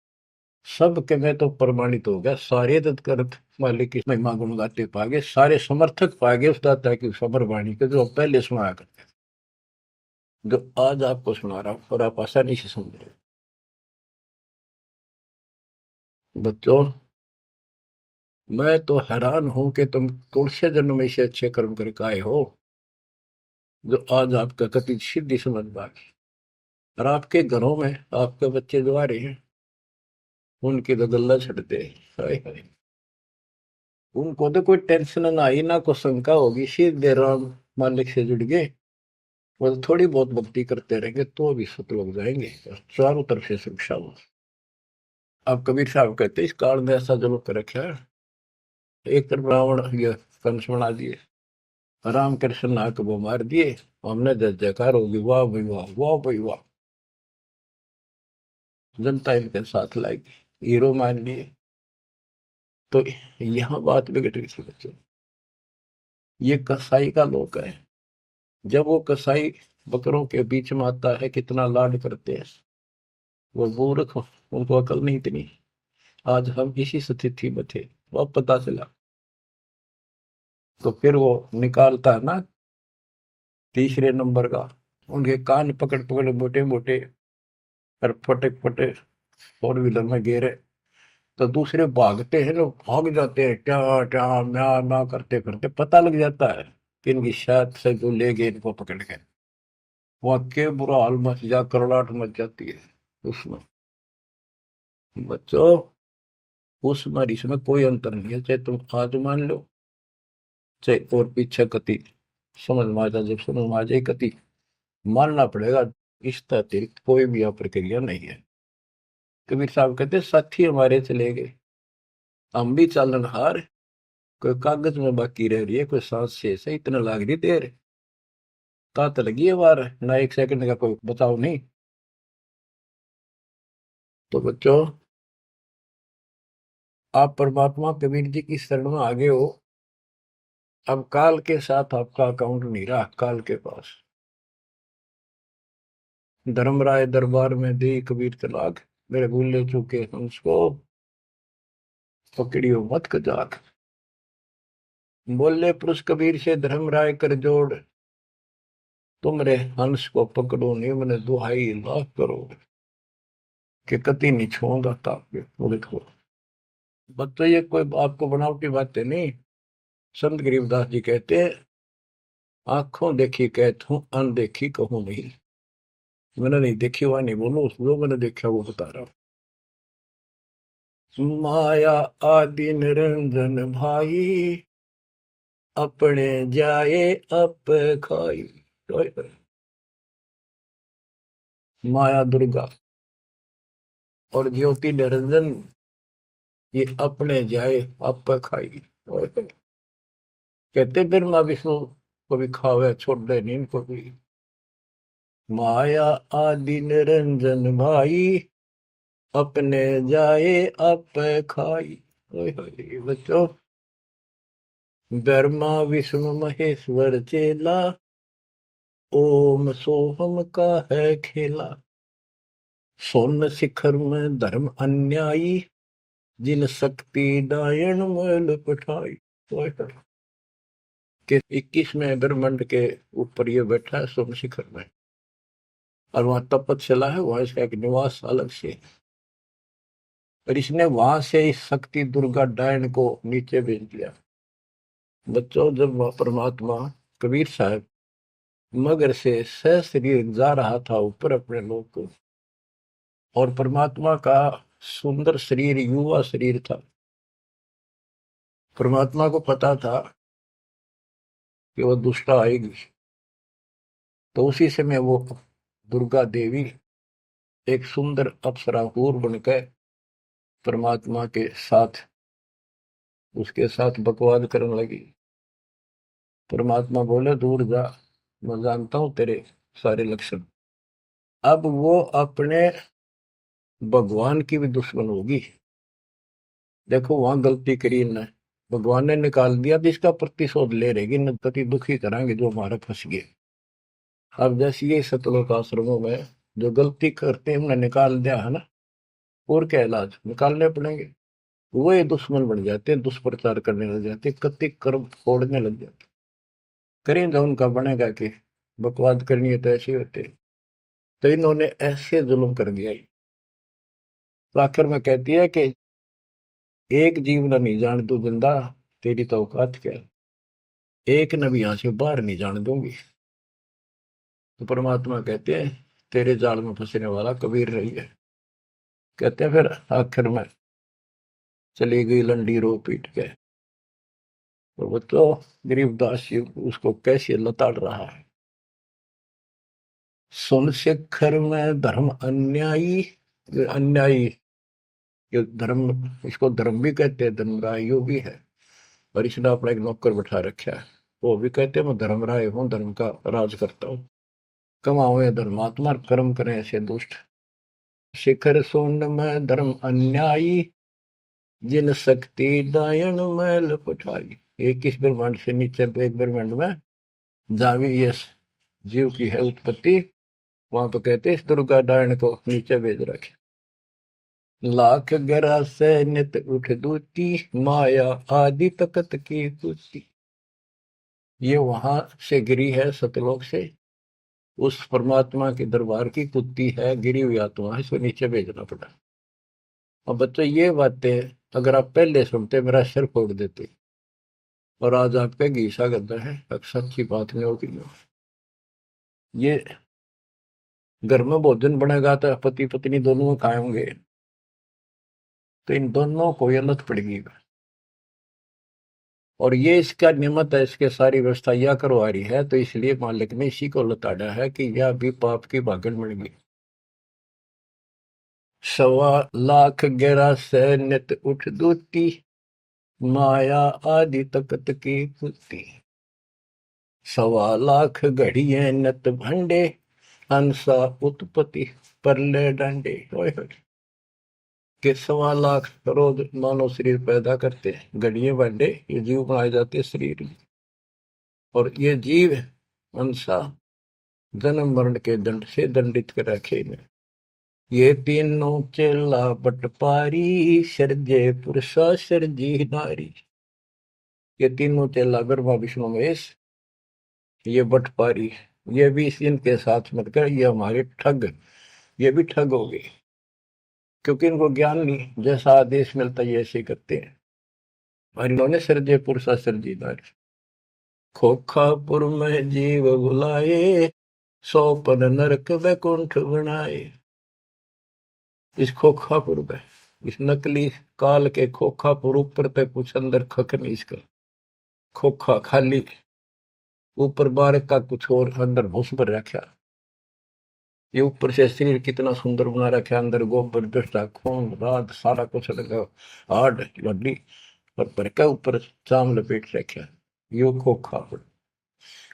सब के में तो प्रमाणित हो गया, सारे तत्कर्त मालिक की महिमा गुण गाते पागे, सारे समर्थक पागे उस दाता की सबर वाणी के, जो पहले सुनाया करते थे, जो आज आपको सुना रहा हूं, और आप आसानी से समझ रहे हो। बच्चों, मैं तो हैरान हूं कि तुम तुलसी जन्म में से अच्छे कर्म करके आए हो, जो आज आपका कति सिद्धि समझ पाए। और आपके घरों में आपके बच्चे जो आ रहे हैं, उनकी तो गल्ला छटते, हाय हाय। उनको तो कोई टेंशन ना आई, ना कोई शंका होगी, सीधे राम मालिक से जुड़ गए। वो तो थोड़ी बहुत भक्ति करते रहेंगे तो भी सतलोक जाएंगे, और चारों तरफ से सुरक्षा हो। अब कबीर साहब कहते इस काल में ऐसा जरूर कर रखा है, एक तरफ रावण ये कंस बना दिए, राम कृष्ण नाक वो मार दिए, हमने जय जयकार होगी, वाह भाई वाह, वाह भाई वाह। जनता इनके साथ लाएगी, हीरो मान लिए। तो यहाँ बात बिगड़ रही थी बच्चों। ये कसाई का लोक है। जब वो कसाई बकरों के बीच में आता है, कितना लाड करते हैं। वो मूर्ख, उनको अकल नहीं इतनी। आज हम इसी स्थिति में थे, वो पता चला। तो फिर वो निकालता है ना, तीसरे नंबर का, उनके कान पकड़ पकड़ मोटे मोटे, और फटे फटे फोर व्हीलर में गेरे। तो दूसरे भागते हैं, लोग भाग जाते हैं, क्या क्या म्या म्या करते करते, पता लग जाता है कि इनकी शायद से जो ले गए इनको पकड़ के। वहां के बुरा हाल मच जा, करड़ाहट मच जाती है उसमें। बच्चों, उसमें और इसमें कोई अंतर नहीं है, चाहे तुम आज मान लो, चाहे और पीछे कति समझ में आ जाए, जब समझ में आ जाए कति मानना पड़ेगा। इस अतिरिक्त कोई भी यहाँ प्रक्रिया नहीं है। कबीर साहब कहते साथी हमारे चले गए, हम भी चालन हार, कोई कागज में बाकी रह रही है, कोई सांस शेष है, इतना लाग रही देर, तात लगी है वार, ना एक सेकंड का कोई बचाव नहीं। तो बच्चों, आप परमात्मा कबीर जी की शरण में आगे हो। अब काल के साथ आपका अकाउंट नहीं रहा, काल के पास। धर्मराय दरबार में दी कबीर तलाक, मेरे भूले चूके हंस को पकड़ियो मत कजाक। बोले पुरुष कबीर से धर्मराय कर जोड़, तुमरे हंस को पकड़ो निम्न दुहाई लाख करोड़, कि कति नहीं छूंगा ताके। वो देखो बच्चों, ये कोई आपको बनावटी बातें नहीं। संत गरीबदास जी कहते हैं, आंखों देखी कहता हूं, अनदेखी कहूं नहीं। मैंने नहीं देखी हुआ नहीं बोलो, जो मैंने देखा वो बता रहा हूं। माया आदि निरंजन भाई, अपने जाए अप खाई। माया दुर्गा और ज्योति निरंजन, ये अपने जाए अप खाई। कहते ब्रह्मा विष्णु को भी खावे, छोड़ दे नहीं इनको भी। माया आदि निरंजन भाई, अपने जाए अप खाई। बच्चों, ब्रह्मा विष्णु महेश्वर चेला, ओम सोहम का है खेला, सोन शिखर में धर्म अन्यायी, जिन शक्ति डायन मैल पठाई। तो कि 21वें ब्रह्मांड के ऊपर ये बैठा है सोम शिखर में, और वहां तपस्या है, वहां इसका एक निवास अलग से है। और इसने वहां से इस शक्ति दुर्गा डायन को नीचे भेज दिया। बच्चों, जब वह परमात्मा कबीर साहब मगर से सशरीर जा रहा था ऊपर अपने लोक को, और परमात्मा का सुंदर शरीर युवा शरीर था, परमात्मा को पता था कि वह दुष्टा आएगी, तो उसी समय वो दुर्गा देवी एक सुंदर अप्सरा हूर बनकर परमात्मा के साथ उसके साथ बकवाद करने लगी। परमात्मा बोले, दूर जा, मैं जानता हूं तेरे सारे लक्षण। अब वो अपने भगवान की भी दुश्मन होगी। देखो वहां गलती करी इन्हें, भगवान ने निकाल दिया, तो इसका प्रतिशोध ले रहेगी, न पति दुखी कराएंगे जो हमारे फंस गए। अब जैसे ये सतलोक आश्रमों में जो गलती करते हैं उन्हें निकाल दिया है ना, और क्या इलाज निकालने पड़ेंगे। वो ये दुश्मन बन जाते हैं, दुष्प्रचार करने लग जाते हैं, कति कर्म फोड़ने लग जाते। करें जो उनका बनेगा कि बकवाद करनी है तो ऐसे होते। तो इन्होंने ऐसे जुल्म कर दिया। तो आखिर में कहती है कि एक जीव न नहीं जान तू जिंदा, तेरी तो औकात क्या, एक न भी यहां से बाहर नहीं जाने दूंगी। तो परमात्मा कहते हैं, तेरे जाल में फंसने वाला कबीर रही है। कहते हैं फिर आखिर में चली गई लंडी रो पीट के। तो वो तो गरीबदास जी उसको कैसे लताड़ रहा है। सुन शिखर में धर्म अन्यायी, अन्यायी, ये धर्म, इसको धर्म भी कहते हैं, धर्मराय यो भी है। और इसने अपना एक नौकर बैठा रखा है, वो भी कहते हैं मैं धर्मराय हूँ, धर्म का राज करता हूँ। कमाओ ये धर्मात्मा, कर्म करें ऐसे दुष्ट। शिखर सोन में धर्म अन्यायी, जिन शक्ति दायन मैल पठाई। 21 ब्रह्मांड से नीचे एक ब्रह्मांड में जहां भी ये जीव की है उत्पत्ति, वहां तो कहते इस दुर्गा डायन को नीचे भेज रखे। लाख गरा से नित उठ दूती, माया आदि तकत की कुती। ये वहां से गिरी है सतलोक से, उस परमात्मा के दरबार की कुत्ती है, गिरी हुई आत्मा है, इसको नीचे भेजना पड़ा। अब बच्चों ये बातें अगर आप पहले सुनते मेरा सिर फोड़ देते, और आज आपका घीसा गद्दा है, सच्ची बात नहीं होगी। ये घर में भोजन बनेगा तो पति पत्नी दोनों खाएंगे, तो इन दोनों को ये लत पड़ेगी। और ये इसका निमित्त है, इसके सारी व्यवस्था यह करवा रही है, तो इसलिए मालिक ने इसी को लताड़ा है कि यह भी पाप की भागन बन गई। 1.25 लाख गहरा से नित उठ दूती, माया आदि तकत की कुती। 1.25 लाख घड़िए नत भंडे, हंसा उत्पत्ति परले डंडे। के 1.25 लाख रोज मानव शरीर पैदा करते हैं, घड़िए भांडे ये जीव बनाए जाते हैं शरीर में। और ये जीव हंसा जन्म मरण के दंड से दंडित कर रखे इन्हें। ये तीनों चेला बटपारी, सर्जे पुरुषा सर्जी नारी। ये तीनों चेला ब्रह्मा विष्णु महेश, ये बटपारी, ये भी इनके साथ मिलकर ये हमारे ठग, ये भी ठग हो गए, क्योंकि इनको ज्ञान नहीं, जैसा आदेश मिलता है ऐसे करते हैं। और इन्होंने सर्जे पुरुषा सर्जी नारी। खोखापुर में जीव बुलाए, 100 नरक वैकुंठ बनाए। इस खोखापुर में, इस नकली काल के खोखापुर ऊपर पे कुछ अंदर खक नहीं, इसका खोखा खाली, ऊपर बार का कुछ और अंदर भूस भर रखा। ये ऊपर से शरीर कितना सुंदर बना रखा, अंदर गोबर दस्ता खून रात सारा कुछ लगा, हार्ड हड्डी और भर का ऊपर चाम लपेट रखा। यो खोखापुर,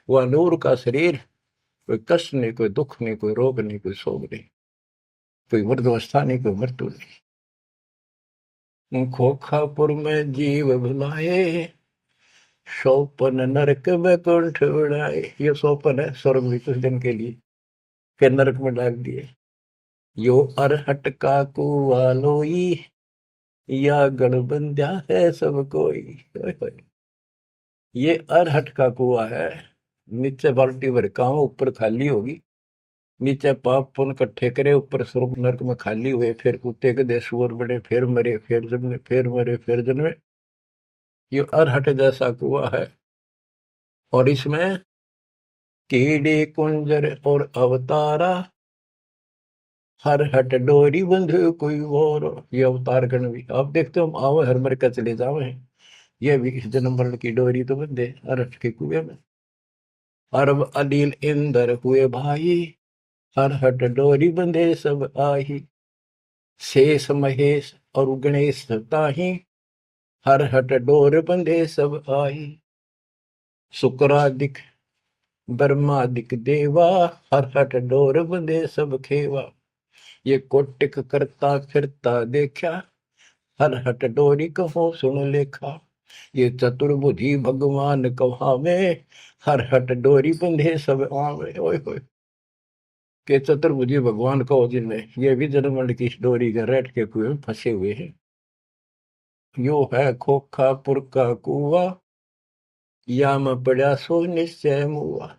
वह नूर का शरीर, कोई कष्ट नहीं, कोई दुख नहीं, कोई रोग नहीं, कोई शोक नहीं, कोई वृद्धावस्था नहीं, कोई मृत्यु नहीं। खोखापुर में जीव बुलाए, सोपन नरक बैकुंठ उड़ाए, ये सोपन है स्वर्ग भी कुछ दिन के लिए, फिर नरक में डाल दिए। यो अरहट का कुआ लोई, या गणबंध्या है सब कोई। ओए होए। ये अरहट का कुआ है, नीचे बाल्टी भर काम, ऊपर खाली होगी। नीचे पाप पुण्य इकट्ठे करे, ऊपर स्वर्ग नरक में खाली हुए, फिर कुत्ते गधे सुअर बड़े, फिर मरे, फिर जन्मे, फिर मरे, फिर जन्मे। ये अरहट जैसा कुआ है। और इसमें कीड़े कुंजर और अवतारा, हर हट डोरी बंधु कोई और। ये अवतार गण भी आप देखते हो, आओ हर मर का चले जावे, ये भी इस जन्म मरण की डोरी तो बंधे अरहट के कुएं में। अरब अनिल इंद्र हुए भाई, हर हट डोरी बंधे सब आही। शेष महेश और गणेश ताही, हर हट डोर बंधे सब आही। शुक्रादिक ब्रह्मादिक देवा, हर हट डोर बंधे सब खेवा। ये कोटिक करता फिरता देखा, हर हट डोरी कहो सुन लेखा। ये चतुर्बुद्धि भगवान कहावे, हर हट डोरी बंधे सब आवे। ओए होए। के चतुर्भुजी भगवान कहो जिनमें, ये भी जन्मंड की डोरी के रेट के कुएं में फंसे हुए हैं। यो है खोखापुर का कुआ, या में पड़ा सो निश्चय मुआ।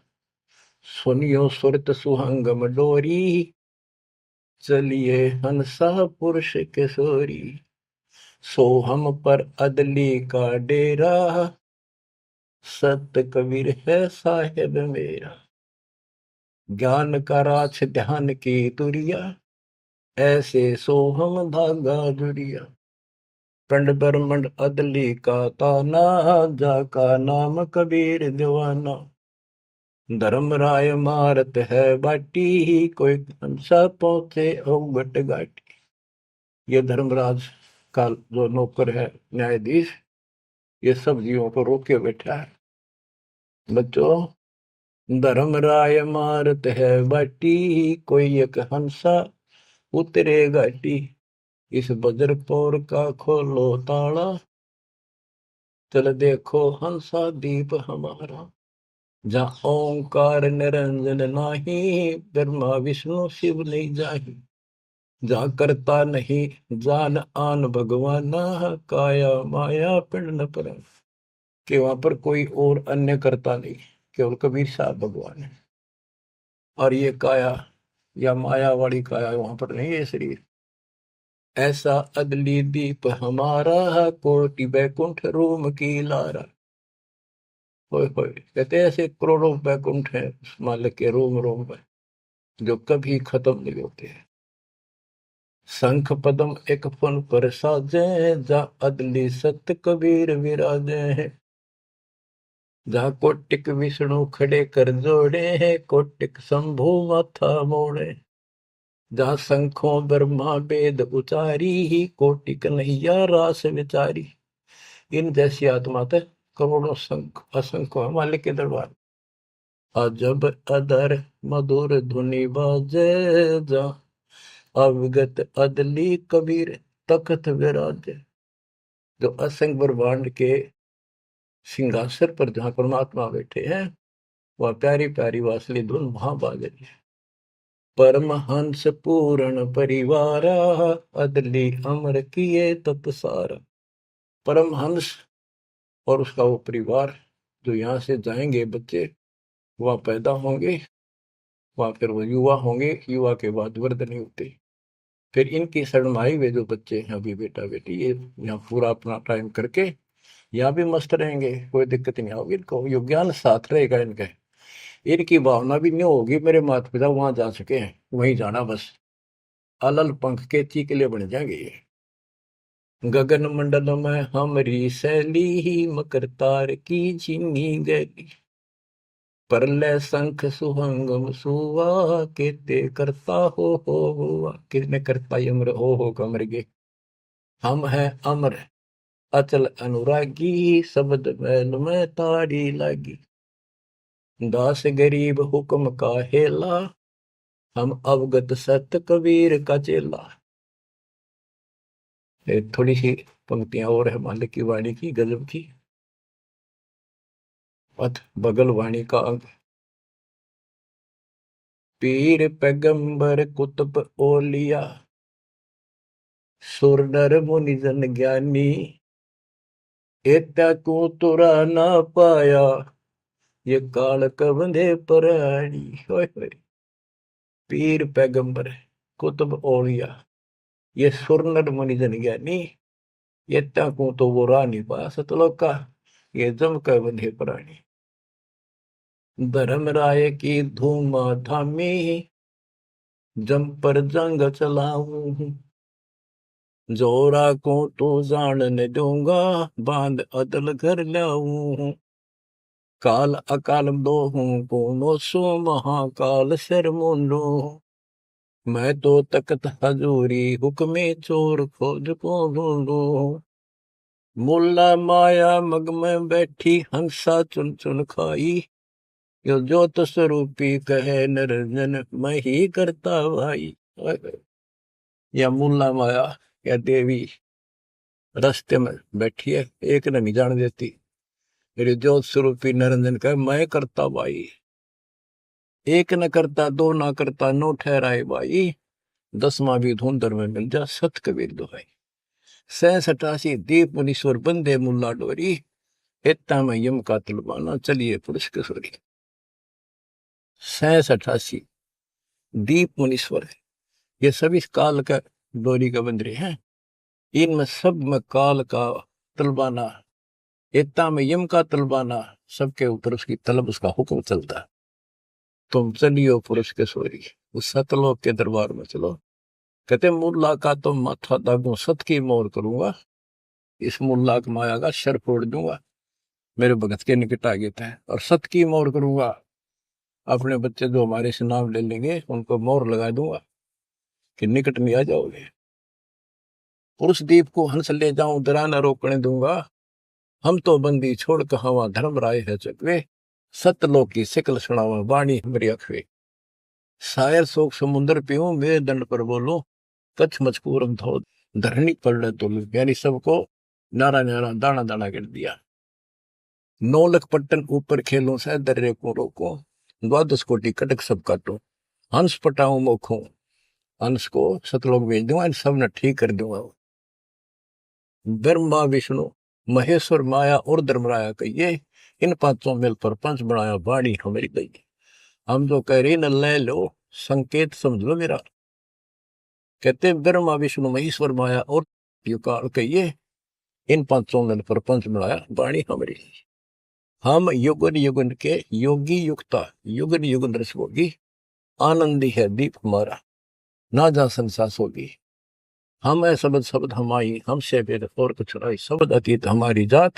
सुनियो सुरत सुहंगम डोरी, चलिए हंसा पुरुष किशोरी। सो हम पर अदली का डेरा, सत कबीर है साहेब मेरा। ज्ञान का राछ ध्यान की तुरिया, ऐसे सो हम धागा जुड़िया। पंड ब्रह्मंड अदली का ताना, जाका नाम कबीर दीवाना। धर्म राय मारत है बाटी, कोई हंसा पहुंचे अवगट घाटी। ये धर्मराज का जो नौकर है न्यायाधीश, ये सब जीवों को रोक के बैठा है। बच्चों, धर्म राय मारत है बाटी, कोई एक हंसा उतरे घाटी। इस बजरपुर का खोलो ताला, चल देखो हंसा दीप हमारा। जहाँ ओंकार निरंजन नाही, ब्रह्मा विष्णु शिव नहीं जाही। जहाँ करता नहीं जान आन भगवाना, काया माया पिंड न पर। कि वहां पर कोई और अन्य करता नहीं, केवल कबीर साहब भगवान है। और ये काया या माया वाली काया वहां पर नहीं है शरीर। ऐसा अदली दीप हमारा, कोटि बैकुंठ रोम की लारा। होए होए। कहते हैं ऐसे करोड़ों बैकुंठ है उस मालिक के रोम रोम में, जो कभी खत्म नहीं होते हैं। शंख पदम एक फन पर साजे, जा अदली सत कबीर विराजे हैं। जहाँ कोटिक विष्णु खड़े कर जोड़े हैं, कोटिक शंभु माथा मोड़े। जहाँ शंखों ब्रह्मा वेद उचारी, ही कोटि कन्हैया रास विचारी। इन जैसी आत्मा थे करोड़ों शंख असंख्य मालिक के दरबार। अजब अदर मधुर धुनि बाजे, जा अविगत अदली कबीर तखत विराजे। जो असंख्य ब्रह्मांड के सिंहासन पर जहाँ परमात्मा बैठे हैं, वह प्यारी प्यारी वासली धुन वहां बाज रही है। परमहंस पूर्ण परिवारा, अदली अमर किए तत्सारा। परमहंस और उसका वो परिवार, जो यहाँ से जाएंगे बच्चे, वह पैदा होंगे, वह फिर वो युवा होंगे, युवा के बाद वृद्ध नहीं होते। फिर इनकी शरणमाई वे जो बच्चे हैं अभी बेटा बेटी, ये यहाँ पूरा अपना टाइम करके यहाँ भी मस्त रहेंगे, कोई दिक्कत नहीं होगी इनको, यो ज्ञान साथ रहेगा इनके। इनकी भावना भी नहीं होगी मेरे माता पिता वहां जा सके हैं, वहीं जाना बस। अलल पंख के चीकले बन जाएंगे ये। गगन मंडल में हमरी शैली, ही मकर तार की झीनी गैली। परलय शंख सुहंगम सुवा, केते करता हो हुआ। किसने करता अमर हो कमर गे। हम हैं अमर अचल अनुरागी, शब्द मैल में ताड़ी लागी। दास गरीब हुक्म का हेला, हम अवगत सत कबीर का चेला। थोड़ी सी पंक्तियां और है मालिक की वाणी की गजब की। पथ बगलवाणी का अंग। पीर पैगंबर कुतुब ओलिया, सुर नर मुनि जन ज्ञानी, एता को तुरा ना पाया, ये काल कबंधे पराणी। पीर पैगंबर कुतुब ओलिया, ये सुर नर मुनि जन ज्ञानी, एता को तो वो रानी पा सतलोका, ये जम कबंधे पराणी। धर्मराय की धूम थामी, जम पर जंग चलाऊं, जोरा को तो जान न दूंगा, बांध अदल घर लाऊं। काल अकाल दोहूं कोनो सो, महाकाल सिर मुंडो, मैं तो तकत हजूरी हुक्मे चोर खोज को ढूंढो। मुल्ला माया मग में बैठी, हंसा चुन चुन खाई, यो ज्योत स्वरूपी कहे निरंजन, मैं ही करता भाई। या मुल्ला माया या देवी रास्ते में बैठी है, एक ने नहीं जान देती। मेरे ज्योत स्वरूपी निरंजन कहे मैं करता भाई। एक न करता, दो ना करता, नो ठहराए भाई, 10वां भी धुंधर में मिल जा, सत कबीर दोहाई। 87 दीप मुनीश्वर बंदे मुल्ला डोरी, इतना में यम का तलबाना, चलिए पुरुष किशोरी। 87 दीप मुनीश्वर है, ये सभी काल का डोरी का बंदरे हैं। इनमें सब में काल का तलबाना, इतना में यम का तलबाना, सबके ऊपर उसकी तलब, उसका हुक्म चलता। तुम चलियो पुरुष किशोरी, उस सतलोक के दरबार में चलो। कहते मुल्ला का तो माथा दागू, सत की मोर करूंगा, इस मुल्ला की माया का शर फोड़ दूंगा। मेरे भगत के निकट आ गए थे, और सत की मोर करूंगा, अपने बच्चे जो हमारे से नाम ले लेंगे उनको मोर लगा दूंगा कि निकट में आ जाओगे। पुरुष दीप को हंस ले जाऊं, दरा न रोकने दूंगा, हम तो बंदी छोड़ कहावा, धर्म राय है चकवे, सतलोक की सिकल सुनावा, वाणी मेरी अखवे। शायर शोक समुद्र पीऊं, मेरे दंड पर बोलो, कच्छ मचकूरम धो धरनी पर तो, यानी सबको नारा नारा दाना दाना कर दिया। 9 लख पट्टन ऊपर खेलों से दर्रे को रोको, 12 कोटि कटक सब काटो, हंस पटाऊं मोखों, हंस को सतलोक भेज दूंगा, इन सब ने ठीक कर दूंगा। ब्रह्मा विष्णु महेश्वर माया और धर्मराया कहिए, इन पांचों मिल पर पंच बनाया, वाणी हमारी गई। हम जो कह रहे न ले लो, संकेत समझ लो मेरा। कहते ब्रह्मा विष्णु महेश्वर माया और युकाल कहिए, इन पांचों मिल पर पंच बनाया, वाणी हमारी। हम युगन युगन के योगी युक्ता, युगन युगन रस होगी, आनंदी है दीप हमारा, ना जा संसास होगी। हम है शब्द शब्द हमारी, हमसे भेद और कुछ नहीं, शब्द अतीत हमारी जात,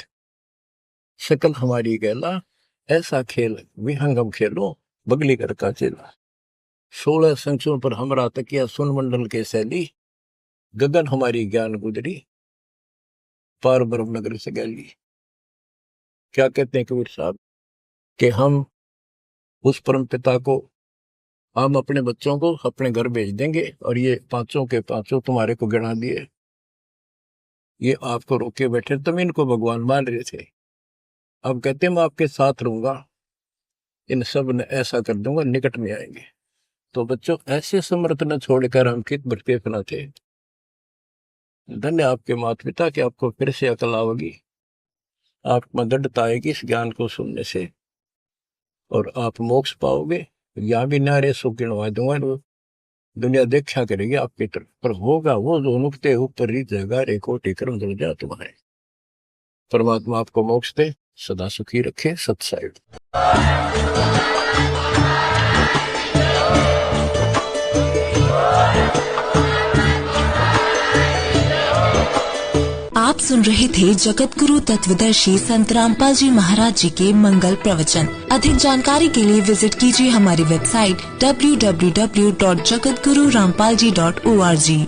शकल हमारी गैला, ऐसा खेल विहंगम खेलो, बगली कर का चेला। 16 संख्यों पर हमरा तकिया, सुन मंडल के सैली, गगन हमारी ज्ञान गुजरी, पार ब्रह्म नगर से गैली। क्या कहते हैं कबीर साहब कि हम उस परम पिता को, हम अपने बच्चों को अपने घर भेज देंगे, और ये पांचों के पांचों तुम्हारे को गिना दिए, ये आपको रोके बैठे, तुम इनको भगवान मान रहे थे। अब कहते मैं आपके साथ रहूंगा, इन सब ने ऐसा कर दूंगा, निकट में आएंगे। तो बच्चों ऐसे समर्थ न छोड़कर हम कित भटके फना थे। धन्य आपके माता पिता कि आपको फिर से अकल आओगी, आप मददता आएगी इस ज्ञान को सुनने से, और आप मोक्ष पाओगे। यहाँ भी नारे सुख गिनवा दूंगा, दुनिया देखा करेगी आपकी तरफ, पर होगा वो जो नुकते ऊपर रीत जगा रे कोटि कर्म जल जा तुम्हारे। परमात्मा आपको मोक्ष दे, सदा सुखी रखे। सत्साहिब। आप सुन रहे थे जगत गुरु तत्वदर्शी संत रामपाल जी महाराज जी के मंगल प्रवचन। अधिक जानकारी के लिए विजिट कीजिए हमारी वेबसाइट www.jagatgururampalji.org।